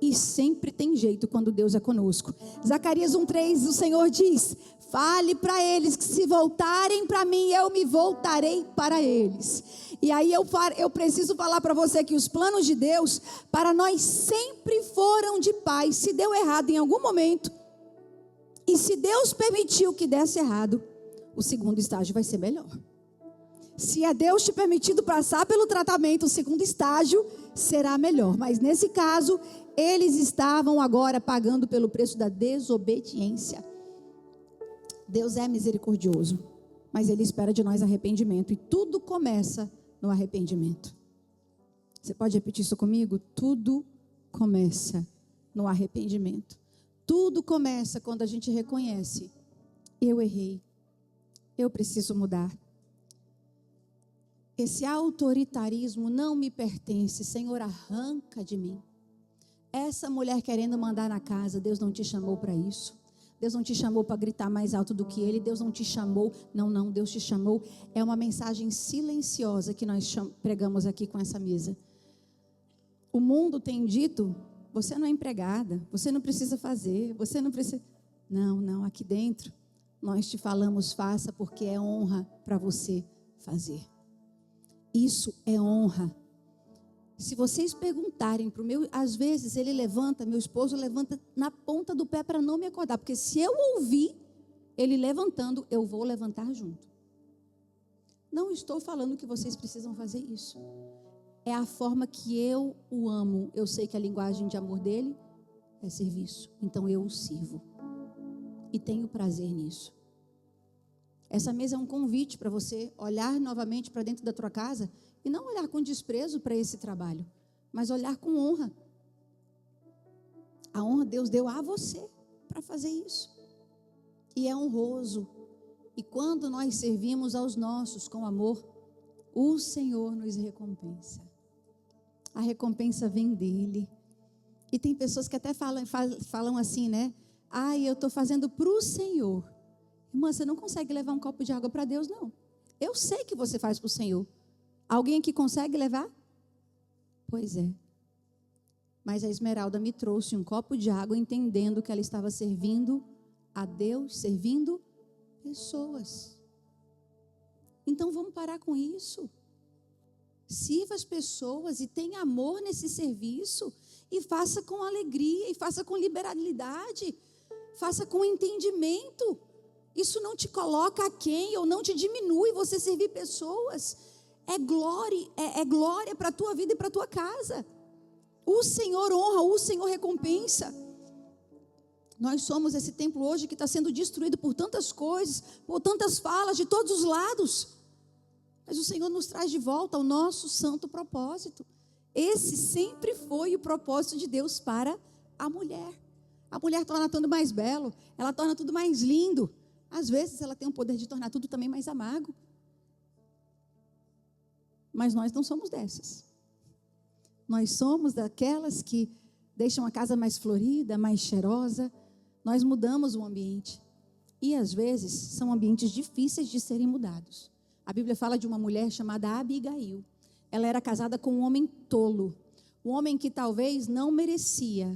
E sempre tem jeito quando Deus é conosco. Zacarias 1:3, o Senhor diz, fale para eles que se voltarem para mim, eu me voltarei para eles. E aí eu preciso falar para você que os planos de Deus para nós sempre foram de paz. Se deu errado em algum momento, e se Deus permitiu que desse errado, o segundo estágio vai ser melhor. Se é Deus te permitido passar pelo tratamento, o segundo estágio será melhor. Mas nesse caso, eles estavam agora pagando pelo preço da desobediência. Deus é misericordioso, mas Ele espera de nós arrependimento. E tudo começa no arrependimento. Você pode repetir isso comigo? Tudo começa no arrependimento. Tudo começa quando a gente reconhece, eu errei, eu preciso mudar. Esse autoritarismo não me pertence, Senhor, arranca de mim. Essa mulher querendo mandar na casa, Deus não te chamou para isso. Deus não te chamou para gritar mais alto do que Ele. Deus não te chamou, não, Deus te chamou. É uma mensagem silenciosa que nós pregamos aqui com essa mesa. O mundo tem dito, você não é empregada, você não precisa fazer, você não precisa... Não, aqui dentro nós te falamos, faça porque é honra para você fazer. Isso é honra. Se vocês perguntarem para o meu, às vezes ele levanta, meu esposo levanta na ponta do pé para não me acordar, porque se eu ouvir ele levantando, eu vou levantar junto. Não estou falando que vocês precisam fazer isso. É a forma que eu o amo. Eu sei que a linguagem de amor dele é serviço, então eu o sirvo e tenho prazer nisso. Essa mesa é um convite para você olhar novamente para dentro da tua casa e não olhar com desprezo para esse trabalho, mas olhar com honra. A honra Deus deu a você para fazer isso. E é honroso. E quando nós servimos aos nossos com amor, o Senhor nos recompensa. A recompensa vem dele. E tem pessoas que até falam assim, né? Eu estou fazendo para o Senhor. Irmã, você não consegue levar um copo de água para Deus, não. Eu sei que você faz para o Senhor. Alguém aqui consegue levar? Pois é. Mas a Esmeralda me trouxe um copo de água entendendo que ela estava servindo a Deus, servindo pessoas. Então vamos parar com isso. Sirva as pessoas e tenha amor nesse serviço. E faça com alegria, e faça com liberalidade. Faça com entendimento. Isso não te coloca aquém ou não te diminui você servir pessoas. É glória para a tua vida e para a tua casa. O Senhor honra, o Senhor recompensa. Nós somos esse templo hoje que está sendo destruído por tantas coisas, por tantas falas de todos os lados. Mas o Senhor nos traz de volta ao nosso santo propósito. Esse sempre foi o propósito de Deus para a mulher. A mulher torna tudo mais belo, ela torna tudo mais lindo. Às vezes ela tem o poder de tornar tudo também mais amargo. Mas nós não somos dessas. Nós somos daquelas que deixam a casa mais florida, mais cheirosa. Nós mudamos o ambiente. E às vezes são ambientes difíceis de serem mudados. A Bíblia fala de uma mulher chamada Abigail. Ela era casada com um homem tolo, um homem que talvez não merecia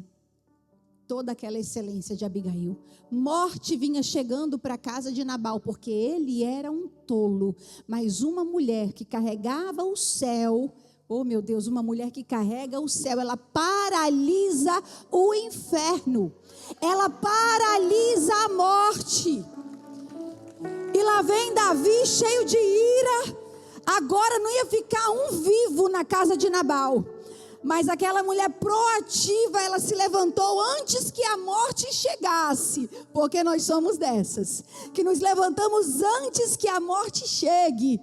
toda aquela excelência de Abigail. Morte vinha chegando para a casa de Nabal, porque ele era um tolo. Mas uma mulher que carregava o céu, oh meu Deus, uma mulher que carrega o céu, ela paralisa o inferno, ela paralisa a morte. E lá vem Davi cheio de ira. Agora não ia ficar um vivo na casa de Nabal. Mas aquela mulher proativa, ela se levantou antes que a morte chegasse. Porque nós somos dessas, que nos levantamos antes que a morte chegue.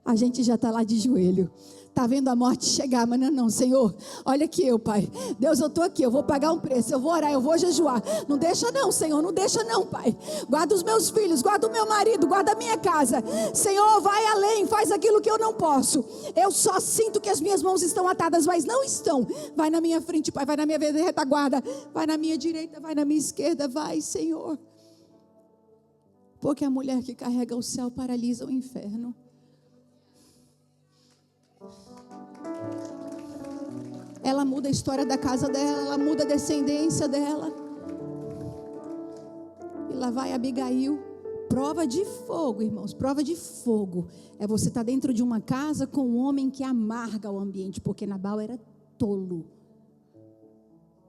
A gente já está lá de joelho. Está vendo a morte chegar, mas não, Senhor, olha aqui eu, Pai. Deus, eu estou aqui, eu vou pagar um preço, eu vou orar, eu vou jejuar. Não deixa não, Senhor, não deixa não, Pai. Guarda os meus filhos, guarda o meu marido, guarda a minha casa. Senhor, vai além, faz aquilo que eu não posso. Eu só sinto que as minhas mãos estão atadas, mas não estão. Vai na minha frente, Pai, vai na minha retaguarda, vai na minha direita, vai na minha esquerda, vai, Senhor. Porque a mulher que carrega o céu paralisa o inferno. Ela muda a história da casa dela, ela muda a descendência dela. E lá vai Abigail. Prova de fogo, irmãos, prova de fogo. É você estar dentro de uma casa com um homem que amarga o ambiente, porque Nabal era tolo.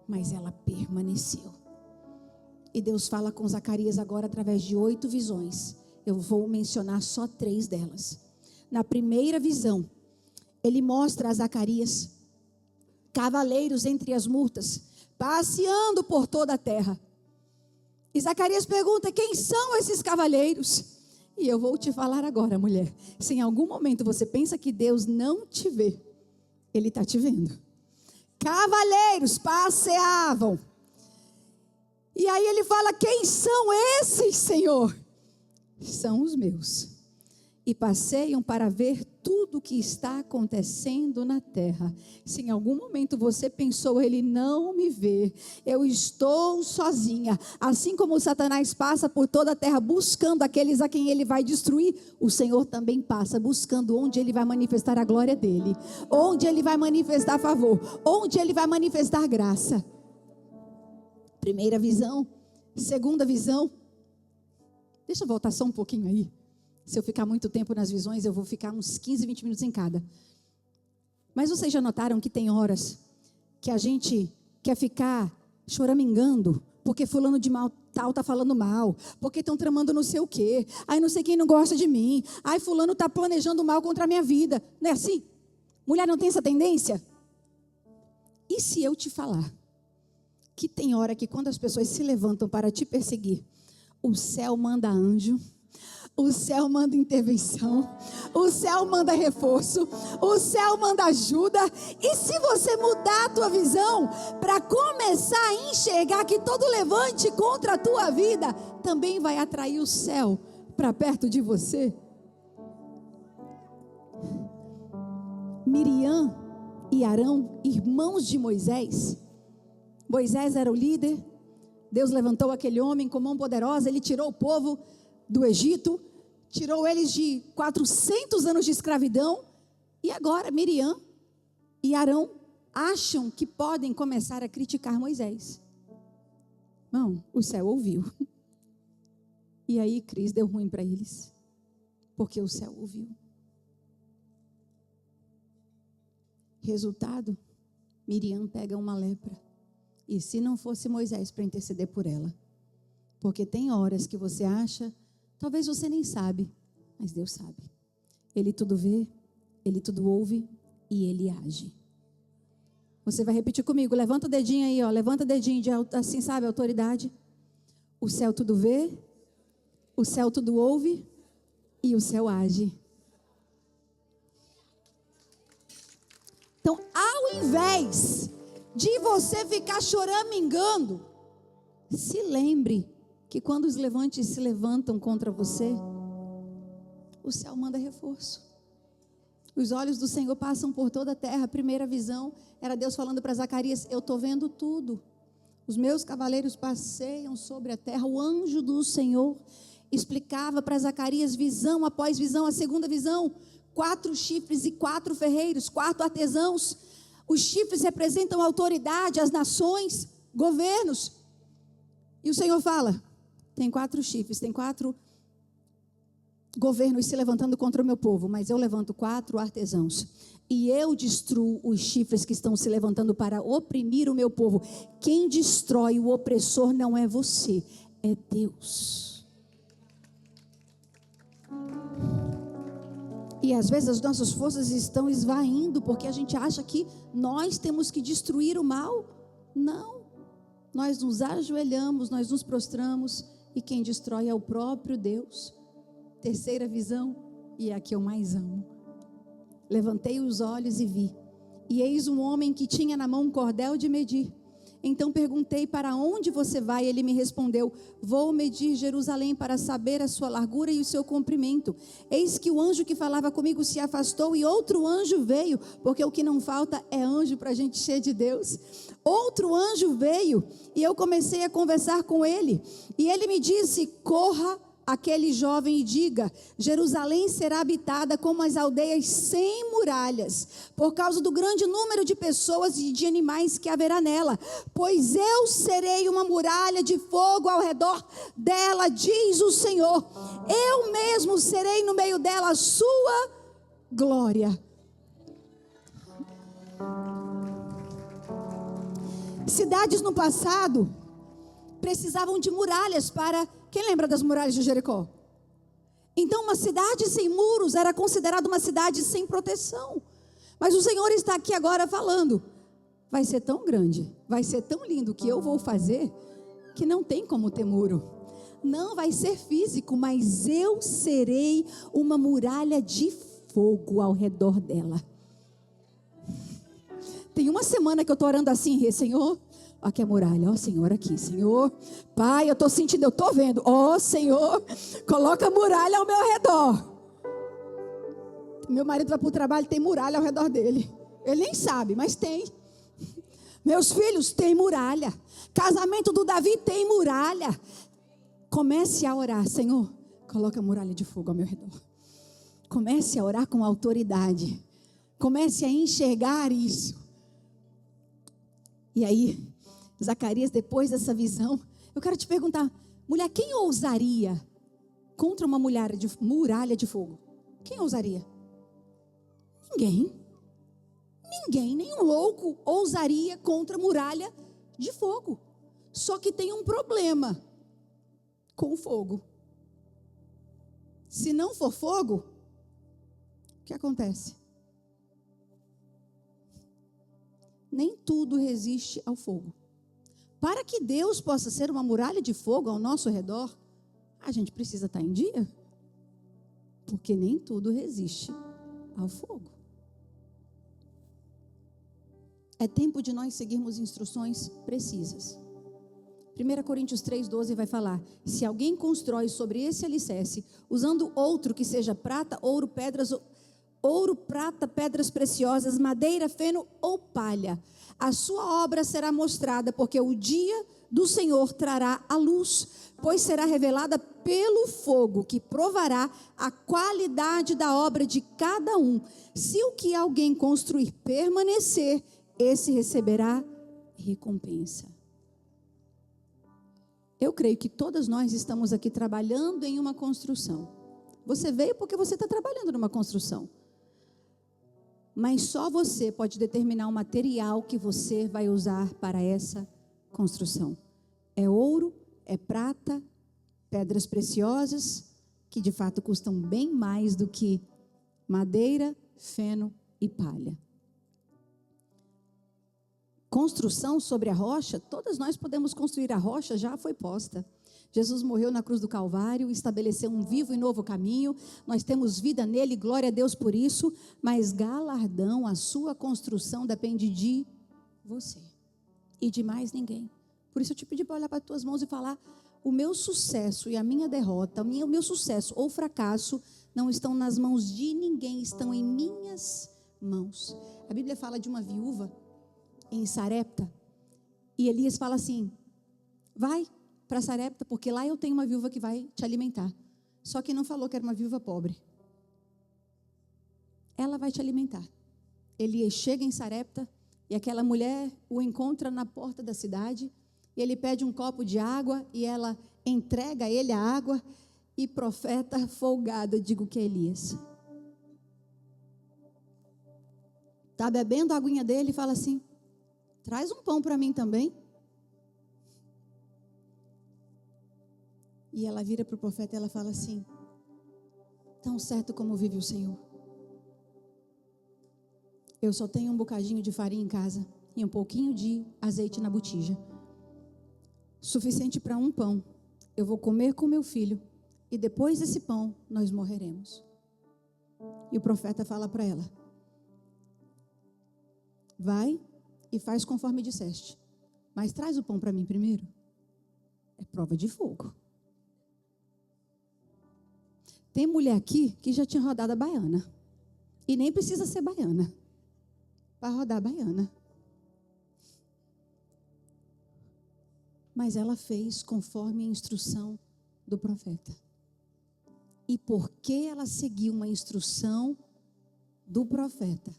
Mas ela permaneceu. E Deus fala com Zacarias agora através de 8 visões. Eu vou mencionar só 3 delas. Na primeira visão, ele mostra a Zacarias cavaleiros entre as murtas, passeando por toda a terra. E Zacarias pergunta: quem são esses cavaleiros? E eu vou te falar agora, mulher. Se em algum momento você pensa que Deus não te vê, Ele está te vendo. Cavaleiros passeavam. E aí ele fala: quem são esses, Senhor? São os meus. E passeiam para ver tudo o que está acontecendo na terra. Se em algum momento você pensou: ele não me vê, eu estou sozinha. Assim como Satanás passa por toda a terra buscando aqueles a quem ele vai destruir, o Senhor também passa buscando onde ele vai manifestar a glória dele, onde ele vai manifestar favor, onde ele vai manifestar graça. Primeira visão. Segunda visão. Deixa eu voltar só um pouquinho aí. Se eu ficar muito tempo nas visões, eu vou ficar uns 15, 20 minutos em cada. Mas vocês já notaram que tem horas que a gente quer ficar choramingando, porque fulano de mal tal está falando mal, porque estão tramando não sei o quê, aí não sei quem não gosta de mim, aí fulano está planejando mal contra a minha vida. Não é assim? Mulher não tem essa tendência? E se eu te falar que tem hora que quando as pessoas se levantam para te perseguir, o céu manda anjo, o céu manda intervenção, o céu manda reforço, o céu manda ajuda. E se você mudar a tua visão para começar a enxergar que todo levante contra a tua vida também vai atrair o céu para perto de você. Miriam e Arão, irmãos de Moisés. Moisés era o líder. Deus levantou aquele homem com mão poderosa. Ele tirou o povo do Egito, tirou eles de 400 anos de escravidão, e agora Miriam e Arão acham que podem começar a criticar Moisés. Não, o céu ouviu. E aí Cris deu ruim para eles, porque o céu ouviu. Resultado, Miriam pega uma lepra. E se não fosse Moisés para interceder por ela? Porque tem horas que você acha, talvez você nem sabe, mas Deus sabe. Ele tudo vê, Ele tudo ouve e Ele age. Você vai repetir comigo, levanta o dedinho aí, ó, levanta o dedinho de assim, sabe, autoridade. O céu tudo vê, o céu tudo ouve e o céu age. Então, ao invés de você ficar choramingando, se lembre que quando os levantes se levantam contra você, o céu manda reforço. Os olhos do Senhor passam por toda a terra. A primeira visão era Deus falando para Zacarias: eu estou vendo tudo. Os meus cavaleiros passeiam sobre a terra. O anjo do Senhor, explicava para Zacarias visão após visão, a segunda visão, 4 chifres e 4 ferreiros, 4 artesãos. Os chifres representam a autoridade, as nações, governos. E o Senhor fala, tem 4 chifres, tem 4 governos se levantando contra o meu povo, mas eu levanto 4 artesãos. E eu destruo os chifres que estão se levantando para oprimir o meu povo. Quem destrói o opressor não é você, é Deus. E às vezes as nossas forças estão esvaindo, porque a gente acha que nós temos que destruir o mal. Não. Nós nos ajoelhamos, nós nos prostramos, e quem destrói é o próprio Deus. Terceira visão, e é a que eu mais amo. Levantei os olhos e vi, e eis um homem que tinha na mão um cordel de medir. Então perguntei, para onde você vai? Ele me respondeu, vou medir Jerusalém para saber a sua largura e o seu comprimento. Eis que o anjo que falava comigo se afastou e outro anjo veio, porque o que não falta é anjo para a gente cheia de Deus. Outro anjo veio e eu comecei a conversar com ele, e ele me disse, corra aquele jovem e diga, Jerusalém será habitada como as aldeias sem muralhas, por causa do grande número de pessoas e de animais que haverá nela, pois eu serei uma muralha de fogo ao redor dela, diz o Senhor, eu mesmo serei no meio dela a sua glória. Cidades no passado precisavam de muralhas para... Quem lembra das muralhas de Jericó? Então uma cidade sem muros era considerada uma cidade sem proteção. Mas o Senhor está aqui agora falando, vai ser tão grande, vai ser tão lindo que eu vou fazer, que não tem como ter muro. Não vai ser físico, mas eu serei uma muralha de fogo ao redor dela. Tem uma semana que eu estou orando assim, Senhor, aqui a muralha, ó Senhor, aqui, Senhor, Pai, eu estou sentindo, eu estou vendo, ó Senhor, coloca a muralha ao meu redor. Meu marido vai para o trabalho, tem muralha ao redor dele, ele nem sabe, mas tem. Meus filhos, tem muralha. Casamento do Davi, tem muralha. Comece a orar, Senhor, coloca a muralha de fogo ao meu redor. Comece a orar com autoridade, comece a enxergar isso. E aí, Zacarias, depois dessa visão, eu quero te perguntar, mulher, quem ousaria contra uma muralha de fogo? Quem ousaria? Ninguém. Ninguém, nenhum louco ousaria contra muralha de fogo. Só que tem um problema com o fogo. Se não for fogo, o que acontece? Nem tudo resiste ao fogo. Para que Deus possa ser uma muralha de fogo ao nosso redor, a gente precisa estar em dia. Porque nem tudo resiste ao fogo. É tempo de nós seguirmos instruções precisas. 1 Coríntios 3,12 vai falar, se alguém constrói sobre esse alicerce, usando outro que seja prata, ouro, prata, pedras preciosas, madeira, feno ou palha, a sua obra será mostrada, porque o dia do Senhor trará a luz, pois será revelada pelo fogo, que provará a qualidade da obra de cada um. Se o que alguém construir permanecer, esse receberá recompensa. Eu creio que todas nós estamos aqui trabalhando em uma construção. Você veio porque você está trabalhando numa construção. Mas só você pode determinar o material que você vai usar para essa construção. É ouro, é prata, pedras preciosas, que de fato custam bem mais do que madeira, feno e palha. Construção sobre a rocha, todas nós podemos construir, a rocha já foi posta. Jesus morreu na cruz do Calvário, estabeleceu um vivo e novo caminho, nós temos vida nele, glória a Deus por isso, mas galardão, a sua construção depende de você e de mais ninguém. Por isso eu te pedi para olhar para as tuas mãos e falar, o meu sucesso e a minha derrota, o meu sucesso ou fracasso não estão nas mãos de ninguém, estão em minhas mãos. A Bíblia fala de uma viúva em Sarepta, e Elias fala assim, vai, para Sarepta, porque lá eu tenho uma viúva que vai te alimentar. Só que não falou que era uma viúva pobre. Ela vai te alimentar. Elias chega em Sarepta e aquela mulher o encontra na porta da cidade. E ele pede um copo de água e ela entrega a ele a água. E profeta folgado, eu digo que é Elias. Está bebendo a aguinha dele e fala assim: traz um pão para mim também. E ela vira para o profeta e ela fala assim: tão certo como vive o Senhor, eu só tenho um bocadinho de farinha em casa e um pouquinho de azeite na botija, suficiente para um pão. Eu vou comer com meu filho e depois desse pão nós morreremos. E o profeta fala para ela: vai e faz conforme disseste, mas traz o pão para mim primeiro. É prova de fogo. Tem mulher aqui que já tinha rodado a baiana. E nem precisa ser baiana para rodar a baiana. Mas ela fez conforme a instrução do profeta. E porque ela seguiu uma instrução do profeta,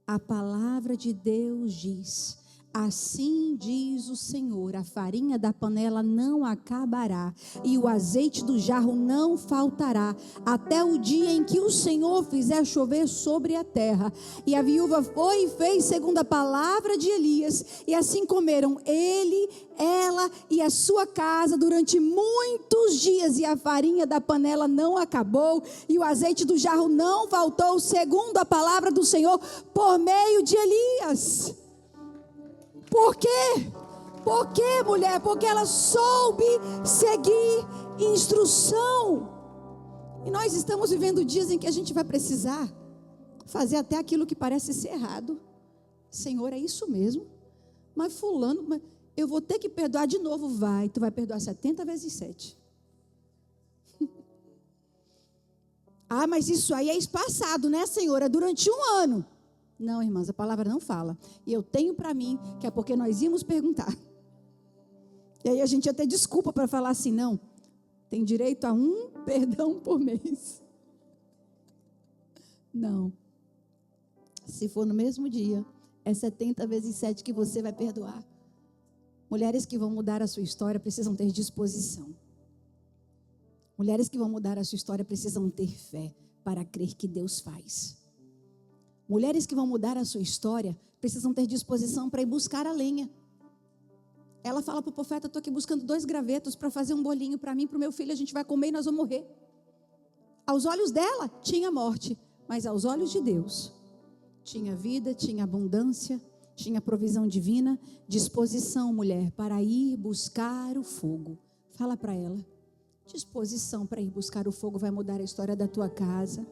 a palavra de Deus diz: assim diz o Senhor, a farinha da panela não acabará e o azeite do jarro não faltará, até o dia em que o Senhor fizer chover sobre a terra. E a viúva foi e fez segundo a palavra de Elias, e assim comeram ele, ela e a sua casa durante muitos dias, e a farinha da panela não acabou e o azeite do jarro não faltou, segundo a palavra do Senhor por meio de Elias. Por quê? Por quê, mulher? Porque ela soube seguir instrução. E nós estamos vivendo dias em que a gente vai precisar fazer até aquilo que parece ser errado. Senhor, é isso mesmo? Mas fulano, eu vou ter que perdoar de novo. Vai, tu vai perdoar 70 vezes 7. Ah, mas isso aí é espaçado, né, Senhor? É durante um ano. Não, irmãs, a palavra não fala. E eu tenho para mim que é porque nós íamos perguntar. E aí a gente ia ter desculpa para falar assim: não, tem direito a um perdão por mês. Não. Se for no mesmo dia, é 70 vezes 7 que você vai perdoar. Mulheres que vão mudar a sua história precisam ter disposição. Mulheres que vão mudar a sua história precisam ter fé para crer que Deus faz. Mulheres que vão mudar a sua história precisam ter disposição para ir buscar a lenha. Ela fala para o profeta: estou aqui buscando 2 gravetos para fazer um bolinho para mim e para o meu filho, a gente vai comer e nós vamos morrer. Aos olhos dela tinha morte, mas aos olhos de Deus tinha vida, tinha abundância, tinha provisão divina. Disposição, mulher, para ir buscar o fogo. Fala para ela: disposição para ir buscar o fogo vai mudar a história da tua casa.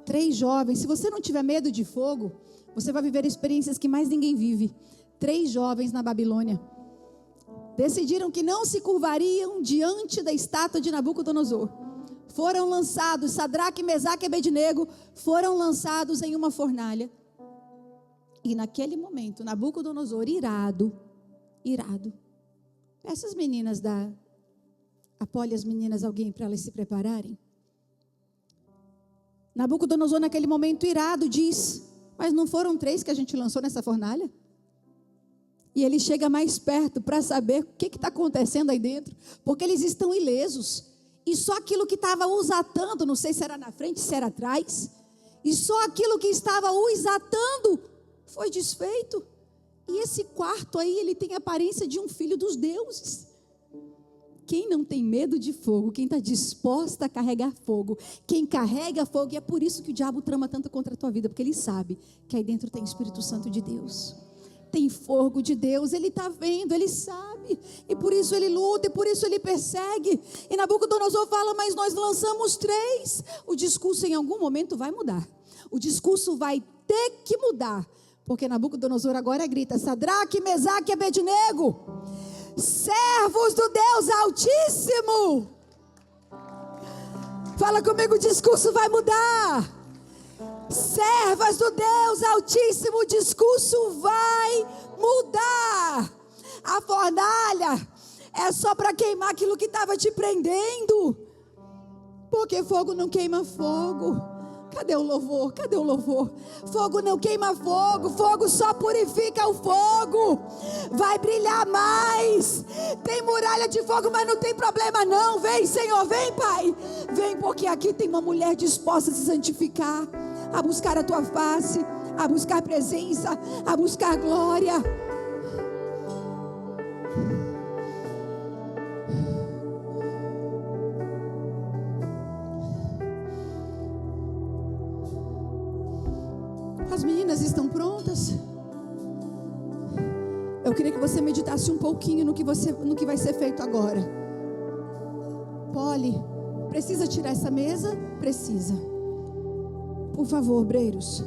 3 jovens, se você não tiver medo de fogo, você vai viver experiências que mais ninguém vive. 3 jovens na Babilônia decidiram que não se curvariam diante da estátua de Nabucodonosor. Foram lançados, Sadraque, Mesaque e Abednego, foram lançados em uma fornalha. E naquele momento, Nabucodonosor, irado, peça as meninas apole as meninas, alguém, para elas se prepararem. Nabucodonosor, naquele momento irado, diz: mas não foram 3 que a gente lançou nessa fornalha? E ele chega mais perto para saber o que está acontecendo aí dentro, porque eles estão ilesos, e só aquilo que estava os atando, não sei se era na frente, se era atrás, e só aquilo que estava os atando foi desfeito. E esse quarto aí, ele tem a aparência de um filho dos deuses. Quem não tem medo de fogo, quem está disposta a carregar fogo, quem carrega fogo, e é por isso que o diabo trama tanto contra a tua vida, porque ele sabe que aí dentro tem Espírito Santo de Deus, tem fogo de Deus, ele está vendo, ele sabe, e por isso ele luta, e por isso ele persegue. E Nabucodonosor fala: mas nós lançamos 3. O discurso em algum momento vai mudar, o discurso vai ter que mudar, porque Nabucodonosor agora grita: Sadraque, Mesaque e Abednego, servos do Deus Altíssimo. Fala comigo, o discurso vai mudar. Servas do Deus Altíssimo, o discurso vai mudar. A fornalha, É só para queimar aquilo que estava te prendendo. Porque fogo não queima fogo. Cadê o louvor? Cadê o louvor? Fogo não queima fogo. Fogo só purifica o fogo. Vai brilhar mais. Tem muralha de fogo, mas não tem problema não. Vem, Senhor, vem, Pai. Vem, porque aqui tem uma mulher disposta a se santificar, a buscar a tua face, a buscar presença, a buscar glória. As meninas estão prontas? Eu queria que você meditasse um pouquinho no que vai ser feito agora. Polly, precisa tirar essa mesa? Precisa. Por favor, obreiros.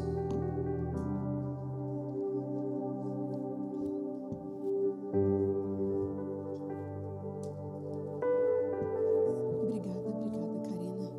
Obrigada, Karina.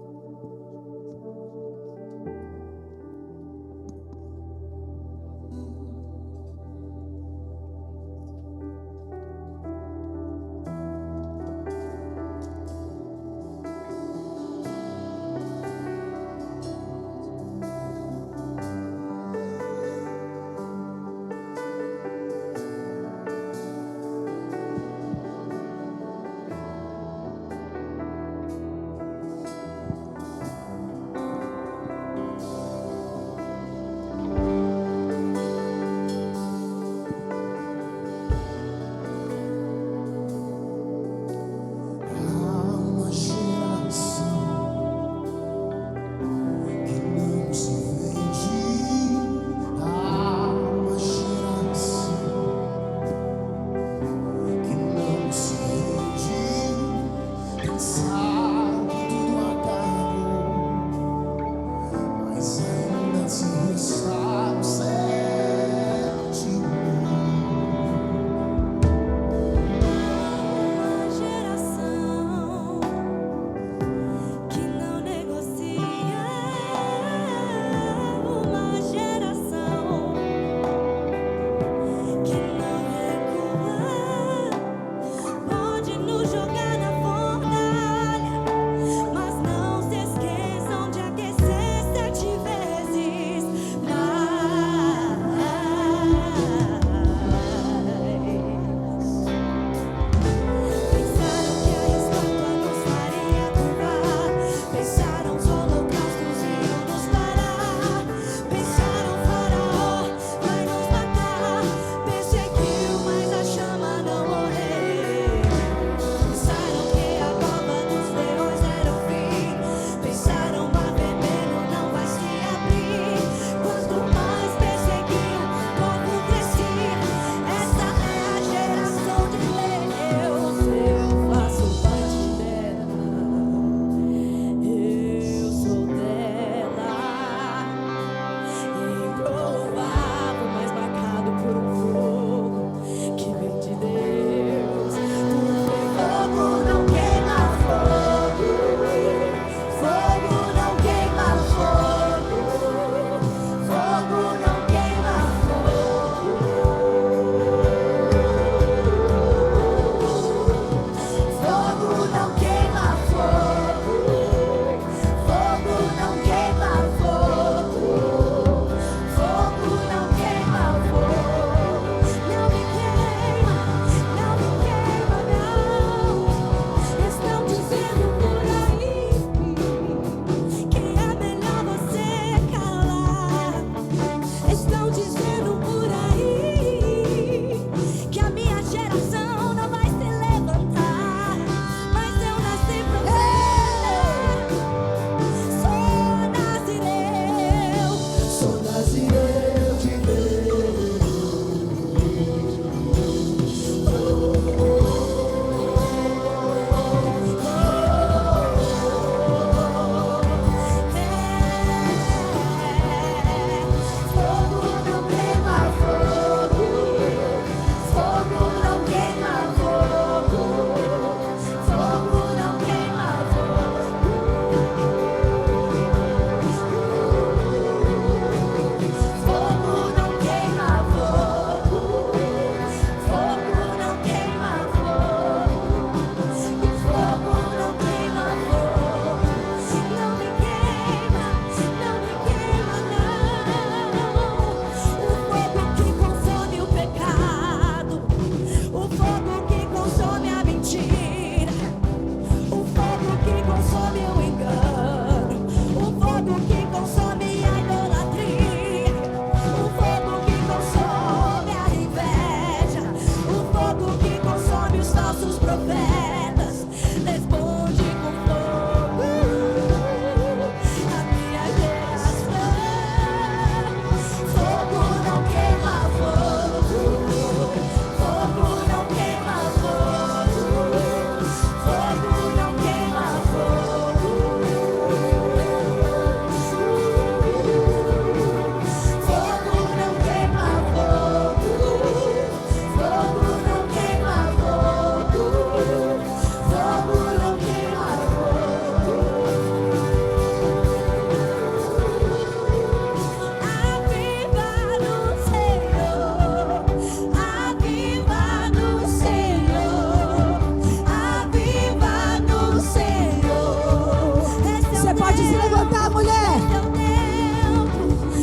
Pode se levantar, mulher.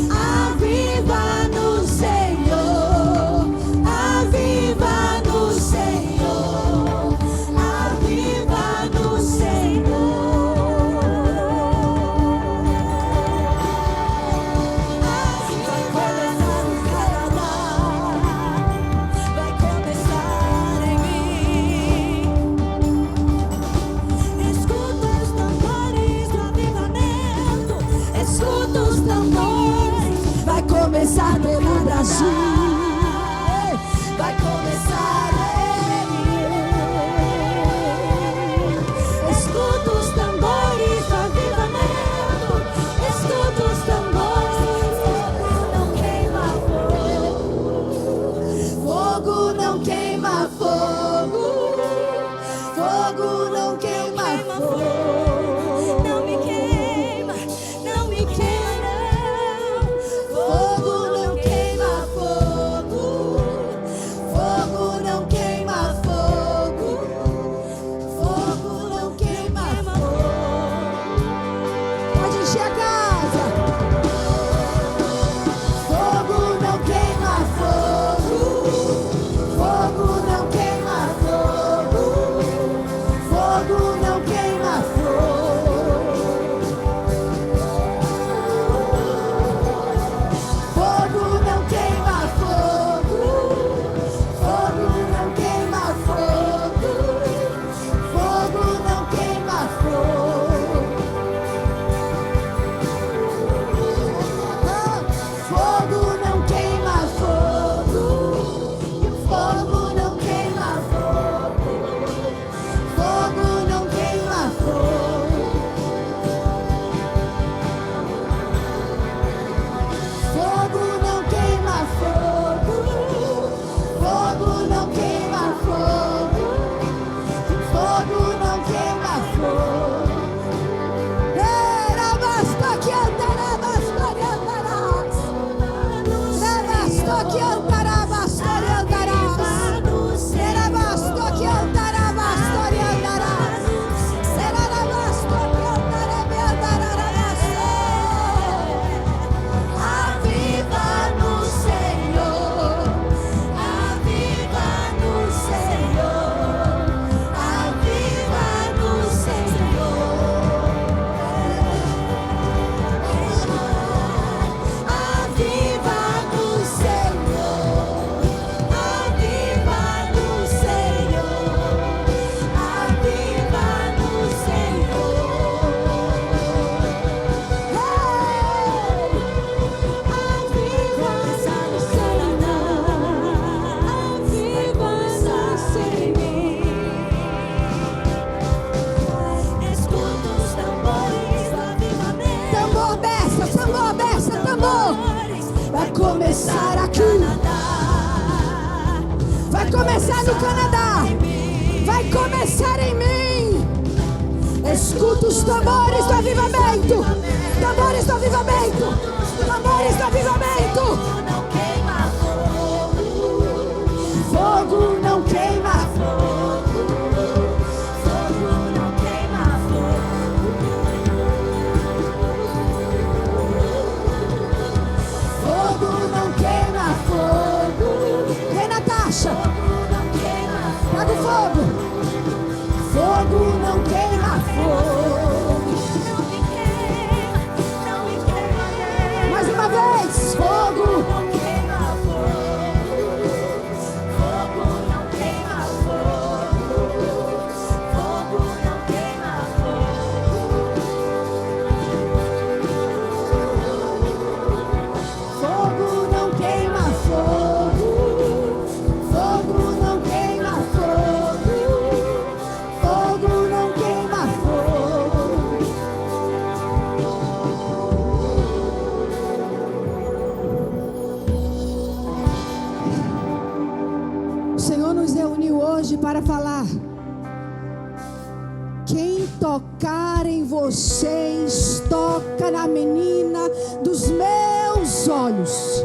Aviva no Senhor, aviva no Senhor, aviva no Senhor. Vai começar em mim. Escuta os tambores do avivamento, escuta os tambores. Vai começar pelo Brasil. Vai começar em mim. Escuta os tambores do avivamento, escuta os tambores. Não queima fogo, fogo não queima fogo, fogo não queima fogo. Não me queima, não me queima. Fogo não queima fogo, fogo não queima fogo, fogo não queima fogo. Pode encher a casa. Fogo não queima fogo, fogo não queima fogo, fogo não queima fogo. Fogo não queima fogo, fogo não queima fogo, fogo não queima fogo. Fogo não queima fogo, fogo não queima fogo, fogo não queima fogo. Fogo não queima fogo, fogo não queima fogo, fogo não queima fogo. Era basta que andará, basta que andará. Era basta que andará, basta que andará. Era basta que andará, basta que andará. Era basta que andará, andará, basta. Aviva no Senhor, aviva no Senhor, aviva no Senhor. Aviva no Senhor, aviva no Senhor, aviva no Tambor beça, tambor beça, tambor. vai começar aqui, Vai começar no Canadá. Vai começar em mim. Escuta os tambores do avivamento. Tambores do avivamento. Tambores do avivamento. não queima fogo, fogo não queima fogo, fogo não queima fogo, fogo não queima fogo, Vem, Natasha. fogo não queima Traga o fogo. fogo, não queima fogo. Mais uma vez. Fogo não queima fogo, fogo não queima fogo, fogo não queima fogo, fogo não queima fogo, fogo não queima fogo, fogo não queima fogo. O Senhor nos reuniu hoje para falar. Quem tocar em vocês, toca na menina dos meus olhos.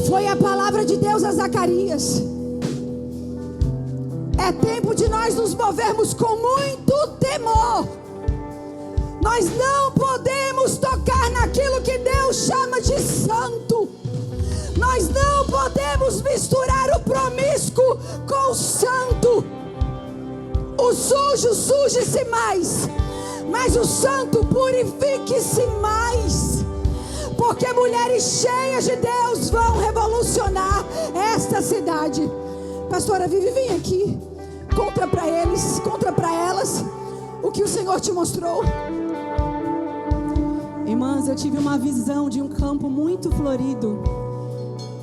Foi a palavra de Deus a Zacarias. É tempo de nós nos movermos com muito temor. Nós não podemos tocar naquilo que Deus chama de santo. Nós não podemos misturar o promíscuo com o santo. O sujo, suje-se mais, mas o santo, purifique-se mais. Porque mulheres cheias de Deus vão revolucionar esta cidade. Pastora Vivi, vem aqui. Conta para eles, conta para elas o que o Senhor te mostrou. Irmãs, eu tive uma visão de um campo muito florido.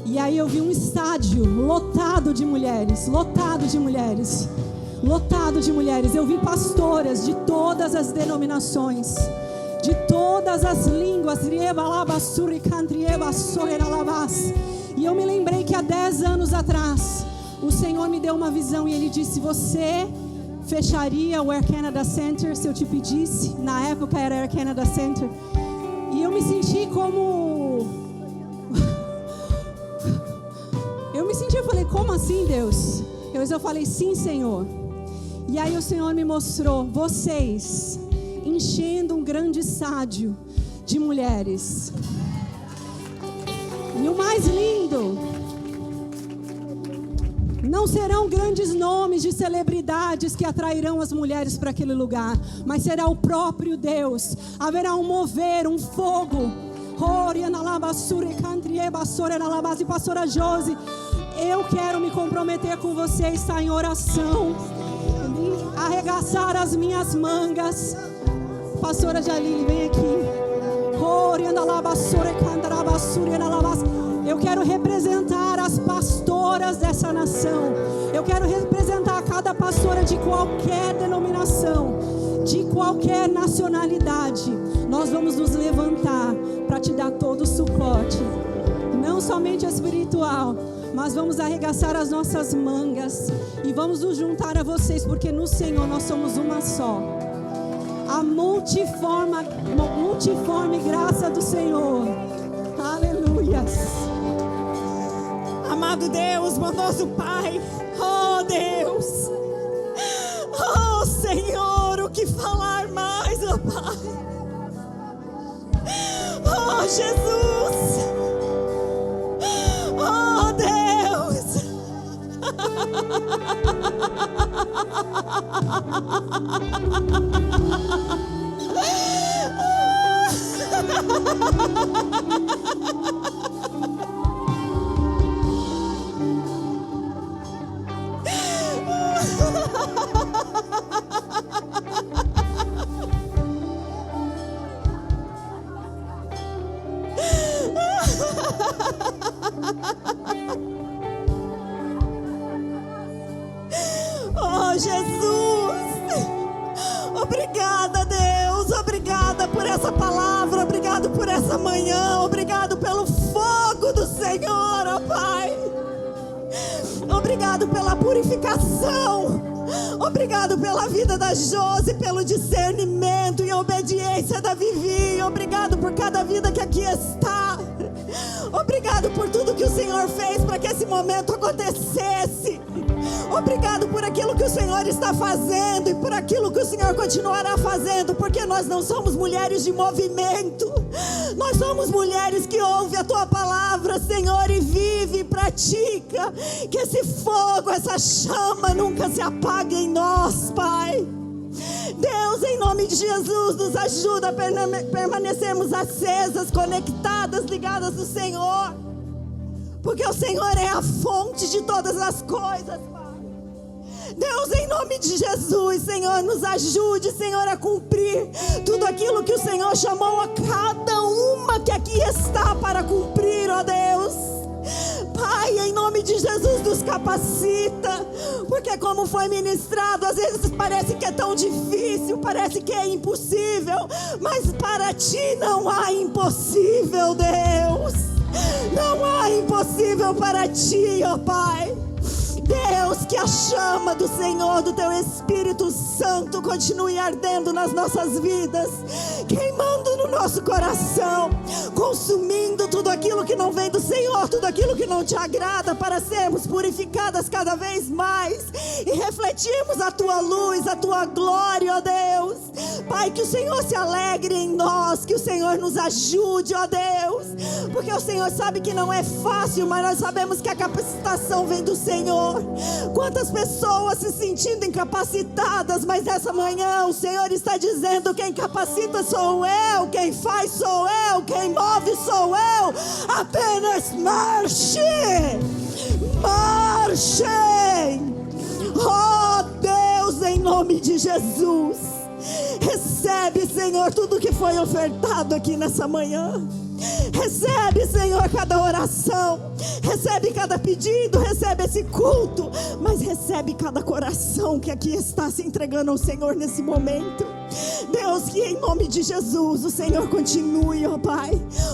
E aí eu vi um estádio lotado de mulheres, lotado de mulheres, lotado de mulheres. Eu vi pastoras de todas as denominações, de todas as línguas. E eu me lembrei que há 10 anos atrás, o Senhor me deu uma visão e Ele disse: você fecharia o Air Canada Center se eu te pedisse? Na época era Air Canada Center. E eu me senti como... eu falei, como assim, Deus? Eu falei, sim, Senhor. E aí o Senhor me mostrou vocês enchendo um grande estádio de mulheres. E o mais lindo, não serão grandes nomes de celebridades que atrairão as mulheres para aquele lugar, mas será o próprio Deus. Haverá um mover, um fogo. E pastora Josi, eu quero me comprometer com você, estar em oração, arregaçar as minhas mangas. Pastora Jalili, vem aqui. Eu quero representar as pastoras dessa nação. Eu quero representar cada pastora de qualquer denominação, de qualquer nacionalidade. Nós vamos nos levantar para te dar todo o suporte, não somente espiritual, mas vamos arregaçar as nossas mangas e vamos nos juntar a vocês, porque no Senhor nós somos uma só. A multiforme graça do Senhor. Aleluias. Amado Deus, bondoso Pai, oh Deus, oh Senhor, o que falar mais, oh Pai, oh Jesus, oh Deus, oh Jesus, obrigada Deus, obrigada por essa palavra, obrigado por essa manhã, obrigado pelo fogo do Senhor, ó Pai, obrigado pela purificação, obrigado pela vida da Josi, pelo discernimento e obediência da Vivi, obrigado por cada vida que aqui está, obrigado por tudo que o Senhor fez para que esse momento acontecesse. Obrigado por aquilo que o Senhor está fazendo e por aquilo que o Senhor continuará fazendo, porque nós não somos mulheres de movimento, nós somos mulheres que ouvem a Tua palavra, Senhor, e vive e pratica. Que esse fogo, essa chama nunca se apague em nós, Pai. Deus, em nome de Jesus, nos ajuda a permanecermos acesas, conectadas, ligadas no Senhor, porque o Senhor é a fonte de todas as coisas, Pai. Deus, em nome de Jesus, Senhor, nos ajude, Senhor, a cumprir tudo aquilo que o Senhor chamou a cada uma que aqui está para cumprir, ó Deus. Pai, em nome de Jesus, nos capacita, porque como foi ministrado, às vezes parece que é tão difícil, parece que é impossível, mas para Ti não há impossível, Deus. Não há impossível para Ti, ó Pai. Deus, que a chama do Senhor, do Teu Espírito Santo continue ardendo nas nossas vidas, queimando no nosso coração, consumindo tudo aquilo que não vem do Senhor, tudo aquilo que não te agrada, para sermos purificadas cada vez mais e refletirmos a tua luz, a tua glória, ó Deus. Pai, que o Senhor se alegre em nós, que o Senhor nos ajude, ó Deus, porque o Senhor sabe que não é fácil, mas nós sabemos que a capacitação vem do Senhor. Quantas pessoas se sentindo incapacitadas, mas nessa manhã o Senhor está dizendo: quem capacita sou eu, quem faz sou eu, quem move sou eu, apenas marche, marchem. Oh Deus, em nome de Jesus, recebe, Senhor, tudo que foi ofertado aqui nessa manhã. Recebe, Senhor, cada oração, recebe cada pedido, recebe esse culto, mas recebe cada coração que aqui está se entregando ao Senhor nesse momento. Deus, que em nome de Jesus o Senhor continue, ó Pai,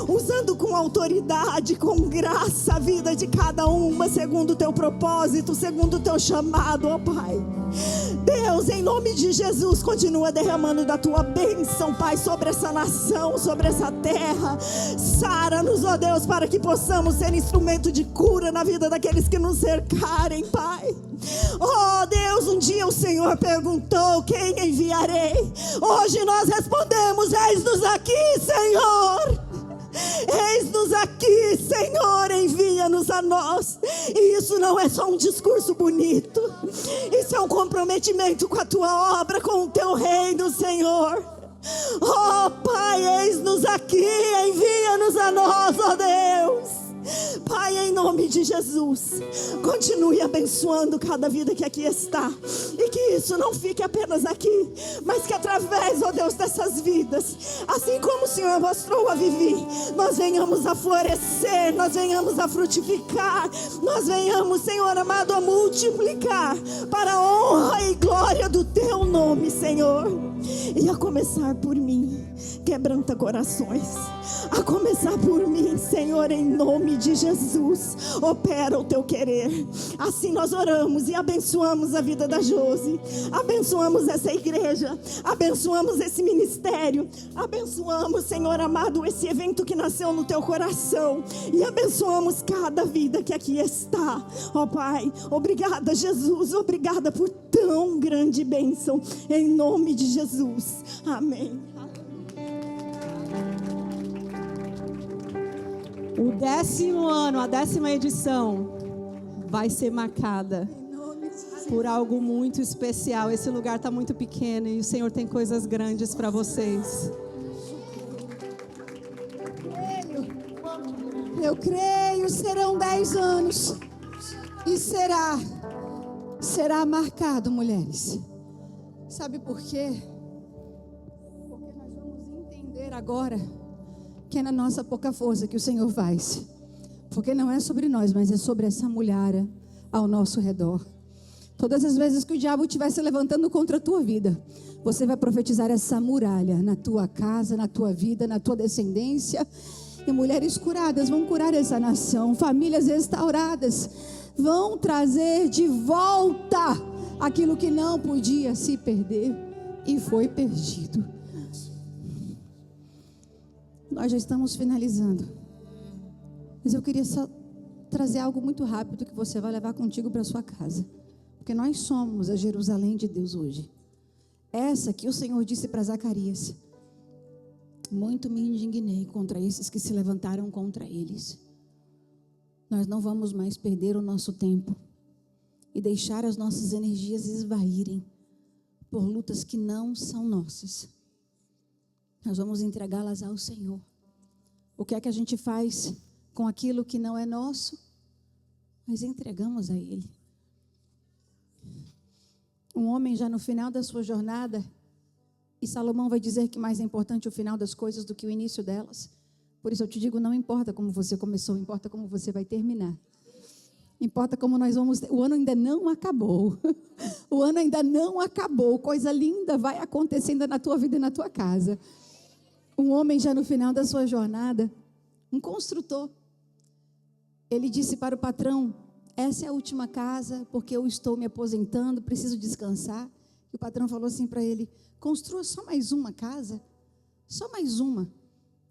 usando com autoridade, com graça a vida de cada uma, segundo o teu propósito, segundo o teu chamado, ó Pai. Deus, em nome de Jesus, continua derramando da tua bênção, Pai, sobre essa nação, sobre essa terra. Sara-nos, ó Deus, para que possamos ser instrumento de cura na vida daqueles que nos cercarem, Pai. Oh Deus, um dia o Senhor perguntou: quem enviarei? Hoje nós respondemos: eis-nos aqui, Senhor. Eis-nos aqui, Senhor, envia-nos a nós. E isso não é só um discurso bonito, isso é um comprometimento com a tua obra, com o teu reino, Senhor. Oh Pai, eis-nos aqui, envia-nos a nós, ó Deus. Pai, em nome de Jesus, continue abençoando cada vida que aqui está, e que isso não fique apenas aqui, mas que através, ó Deus, dessas vidas, assim como o Senhor mostrou a Vivi, nós venhamos a florescer, nós venhamos a frutificar, nós venhamos, Senhor amado, a multiplicar para a honra e glória do teu nome, Senhor. E a começar por mim, quebranta corações. A começar por mim, Senhor, em nome de Jesus, opera o teu querer. Assim nós oramos e abençoamos a vida da Josi, abençoamos essa igreja, abençoamos esse ministério, abençoamos, Senhor amado, esse evento que nasceu no teu coração, e abençoamos cada vida que aqui está. Ó Pai, obrigada, Jesus, obrigada por tão grande bênção, em nome de Jesus. Amém. O 10º ano, a 10ª edição vai ser marcada por algo muito especial. Esse lugar está muito pequeno e o Senhor tem coisas grandes para vocês. Eu creio, serão 10 anos e será marcado, mulheres. Sabe por quê? Porque nós vamos entender agora que é na nossa pouca força que o Senhor faz. Porque não é sobre nós, mas é sobre essa mulher ao nosso redor. Todas as vezes que o diabo estiver se levantando contra a tua vida, você vai profetizar essa muralha na tua casa, na tua vida, na tua descendência. E mulheres curadas vão curar essa nação. Famílias restauradas vão trazer de volta aquilo que não podia se perder e foi perdido. Nós já estamos finalizando, mas eu queria só trazer algo muito rápido que você vai levar contigo para sua casa, porque nós somos a Jerusalém de Deus hoje. Essa que o Senhor disse para Zacarias: muito me indignei contra esses que se levantaram contra eles. Nós não vamos mais perder o nosso tempo e deixar as nossas energias esvaírem por lutas que não são nossas. Nós vamos entregá-las ao Senhor. O que é que a gente faz com aquilo que não é nosso? Nós entregamos a Ele. Um homem já no final da sua jornada, e Salomão vai dizer que mais é importante o final das coisas do que o início delas. Por isso eu te digo, não importa como você começou, importa como você vai terminar. Importa como nós vamos... O ano ainda não acabou. O ano ainda não acabou. Coisa linda vai acontecendo na tua vida e na tua casa. Um homem já no final da sua jornada, um construtor, ele disse para o patrão: essa é a última casa, porque eu estou me aposentando, preciso descansar. E o patrão falou assim para ele: construa só mais uma casa, Só mais uma.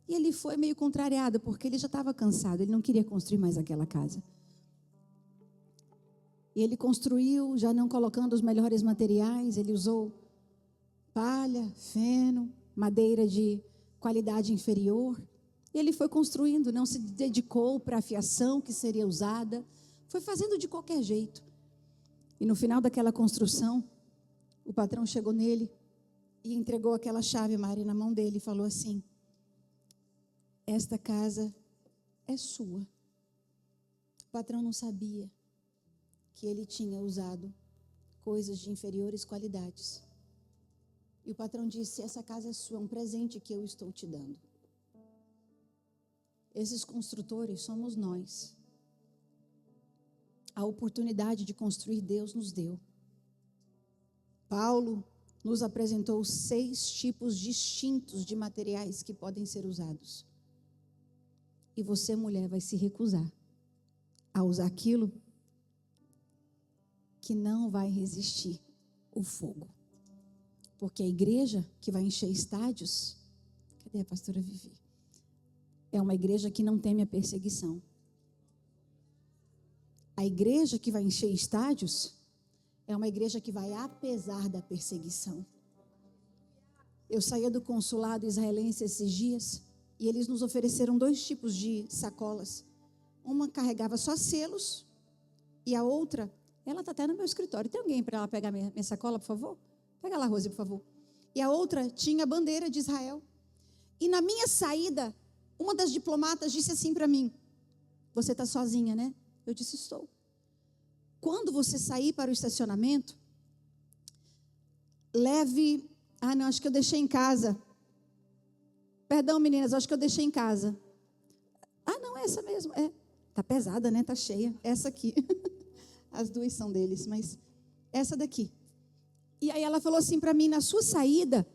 E ele foi meio contrariado, porque ele já estava cansado, ele não queria construir mais aquela casa. E ele construiu, já não colocando os melhores materiais, ele usou palha, feno, madeira de qualidade inferior. E ele foi construindo, não se dedicou para a fiação que seria usada, foi fazendo de qualquer jeito. E no final daquela construção, o patrão chegou nele e entregou aquela chave, Mari, na mão dele e falou assim: esta casa é sua. O patrão não sabia que ele tinha usado coisas de inferiores qualidades. E o patrão disse: essa casa é sua, é um presente que eu estou te dando. Esses construtores somos nós. A oportunidade de construir, Deus nos deu. Paulo nos apresentou 6 tipos distintos de materiais que podem ser usados. E você, mulher, vai se recusar a usar aquilo que não vai resistir o fogo. Porque a igreja que vai encher estádios, cadê a pastora Vivi? É uma igreja que não teme a perseguição. A igreja que vai encher estádios é uma igreja que vai apesar da perseguição. Eu saía do consulado israelense esses dias e eles nos ofereceram 2 tipos de sacolas. Uma carregava só selos e a outra, ela está até no meu escritório. Tem alguém para ela pegar minha sacola, por favor? Pega lá, Rose, por favor. E a outra tinha a bandeira de Israel. E na minha saída, uma das diplomatas disse assim para mim: você está sozinha, né? Eu disse: estou. Quando você sair para o estacionamento, leve... Ah, não, acho que eu deixei em casa. Perdão, meninas, acho que eu deixei em casa. Ah, não, é essa mesmo. Tá pesada, né? Tá cheia. Essa aqui. As 2 são deles, mas essa daqui. E aí ela falou assim para mim: na sua saída,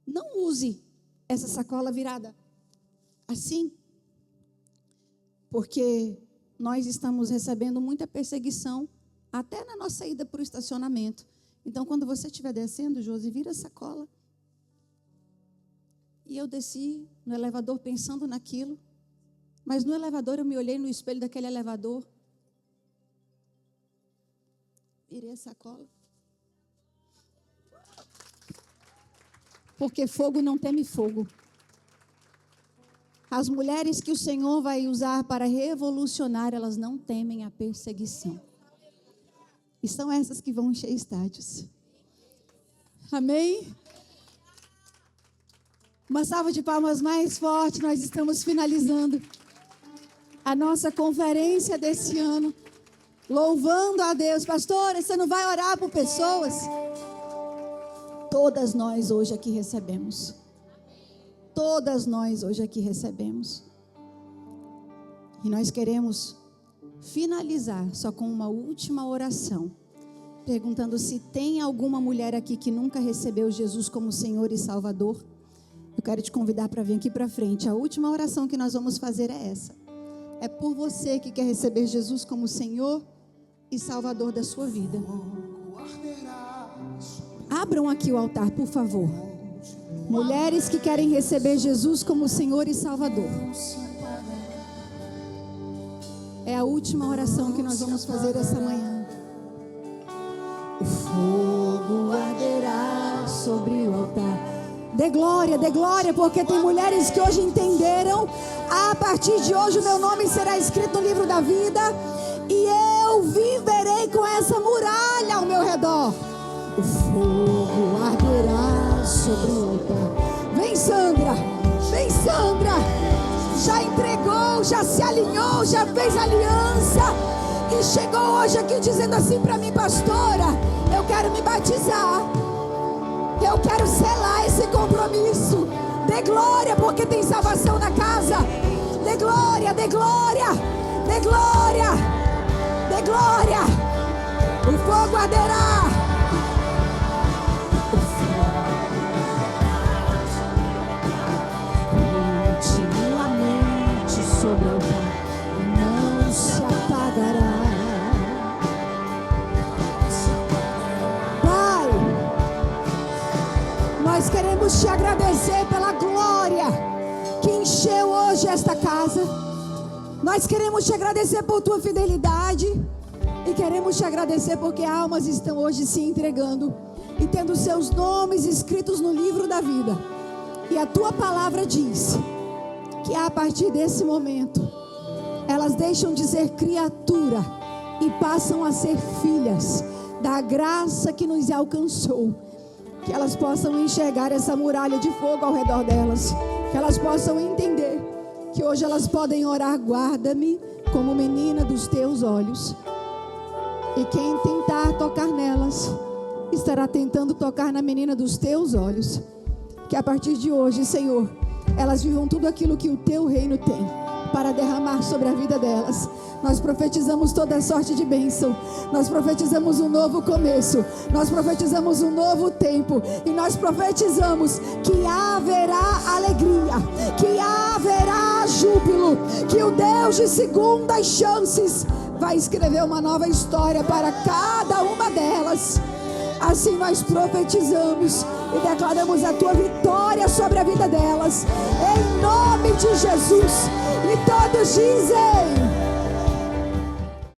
não use essa sacola virada assim, porque nós estamos recebendo muita perseguição até na nossa ida para o estacionamento. Então, quando você estiver descendo, Josi, vira a sacola. E eu desci no elevador pensando naquilo, mas no elevador eu me olhei no espelho daquele elevador, virei a sacola. Porque fogo não teme fogo. As mulheres que o Senhor vai usar para revolucionar, elas não temem a perseguição. E são essas que vão encher estádios. Amém? Uma salva de palmas mais forte. Nós estamos finalizando a nossa conferência desse ano, louvando a Deus. Pastora, você não vai orar por pessoas? Todas nós hoje aqui recebemos. Todas nós hoje aqui recebemos. E nós queremos finalizar só com uma última oração, perguntando se tem alguma mulher aqui que nunca recebeu Jesus como Senhor e Salvador. Eu quero te convidar para vir aqui para frente. A última oração que nós vamos fazer é essa. É por você que quer receber Jesus como Senhor e Salvador da sua vida. Abram aqui o altar, por favor. Mulheres que querem receber Jesus como Senhor e Salvador. É a última oração que nós vamos fazer essa manhã. O fogo arderá sobre o altar. Dê glória, porque tem mulheres que hoje entenderam: a partir de hoje o meu nome será escrito no livro da vida e eu viverei com essa muralha ao meu redor. O fogo arderá sobre o altar. Vem, Sandra, vem, Sandra. Já entregou, já se alinhou, já fez aliança e chegou hoje aqui dizendo assim para mim: pastora, eu quero me batizar. Eu quero selar esse compromisso. Dê glória, porque tem salvação na casa. Dê glória, dê glória, dê glória, dê glória. O fogo arderá. Continuamente sobre o altar, não se apagará. Nós queremos te agradecer pela glória esta casa. Nós queremos te agradecer por tua fidelidade. E queremos te agradecer porque almas estão hoje se entregando e tendo seus nomes escritos no livro da vida. E a tua palavra diz que a partir desse momento elas deixam de ser criatura e passam a ser filhas da graça que nos alcançou. Que elas possam enxergar essa muralha de fogo ao redor delas. Que elas possam entender que hoje elas podem orar: guarda-me como menina dos teus olhos. E quem tentar tocar nelas estará tentando tocar na menina dos teus olhos. Que a partir de hoje, Senhor, elas vivam tudo aquilo que o teu reino tem para derramar sobre a vida delas. Nós profetizamos toda sorte de bênção. Nós profetizamos um novo começo. Nós profetizamos um novo tempo. E nós profetizamos que haverá alegria, que haverá júbilo, que o Deus de segundas chances vai escrever uma nova história para cada uma delas. Assim nós profetizamos e declaramos a tua vitória sobre a vida delas, em nome de Jesus. E todos dizem: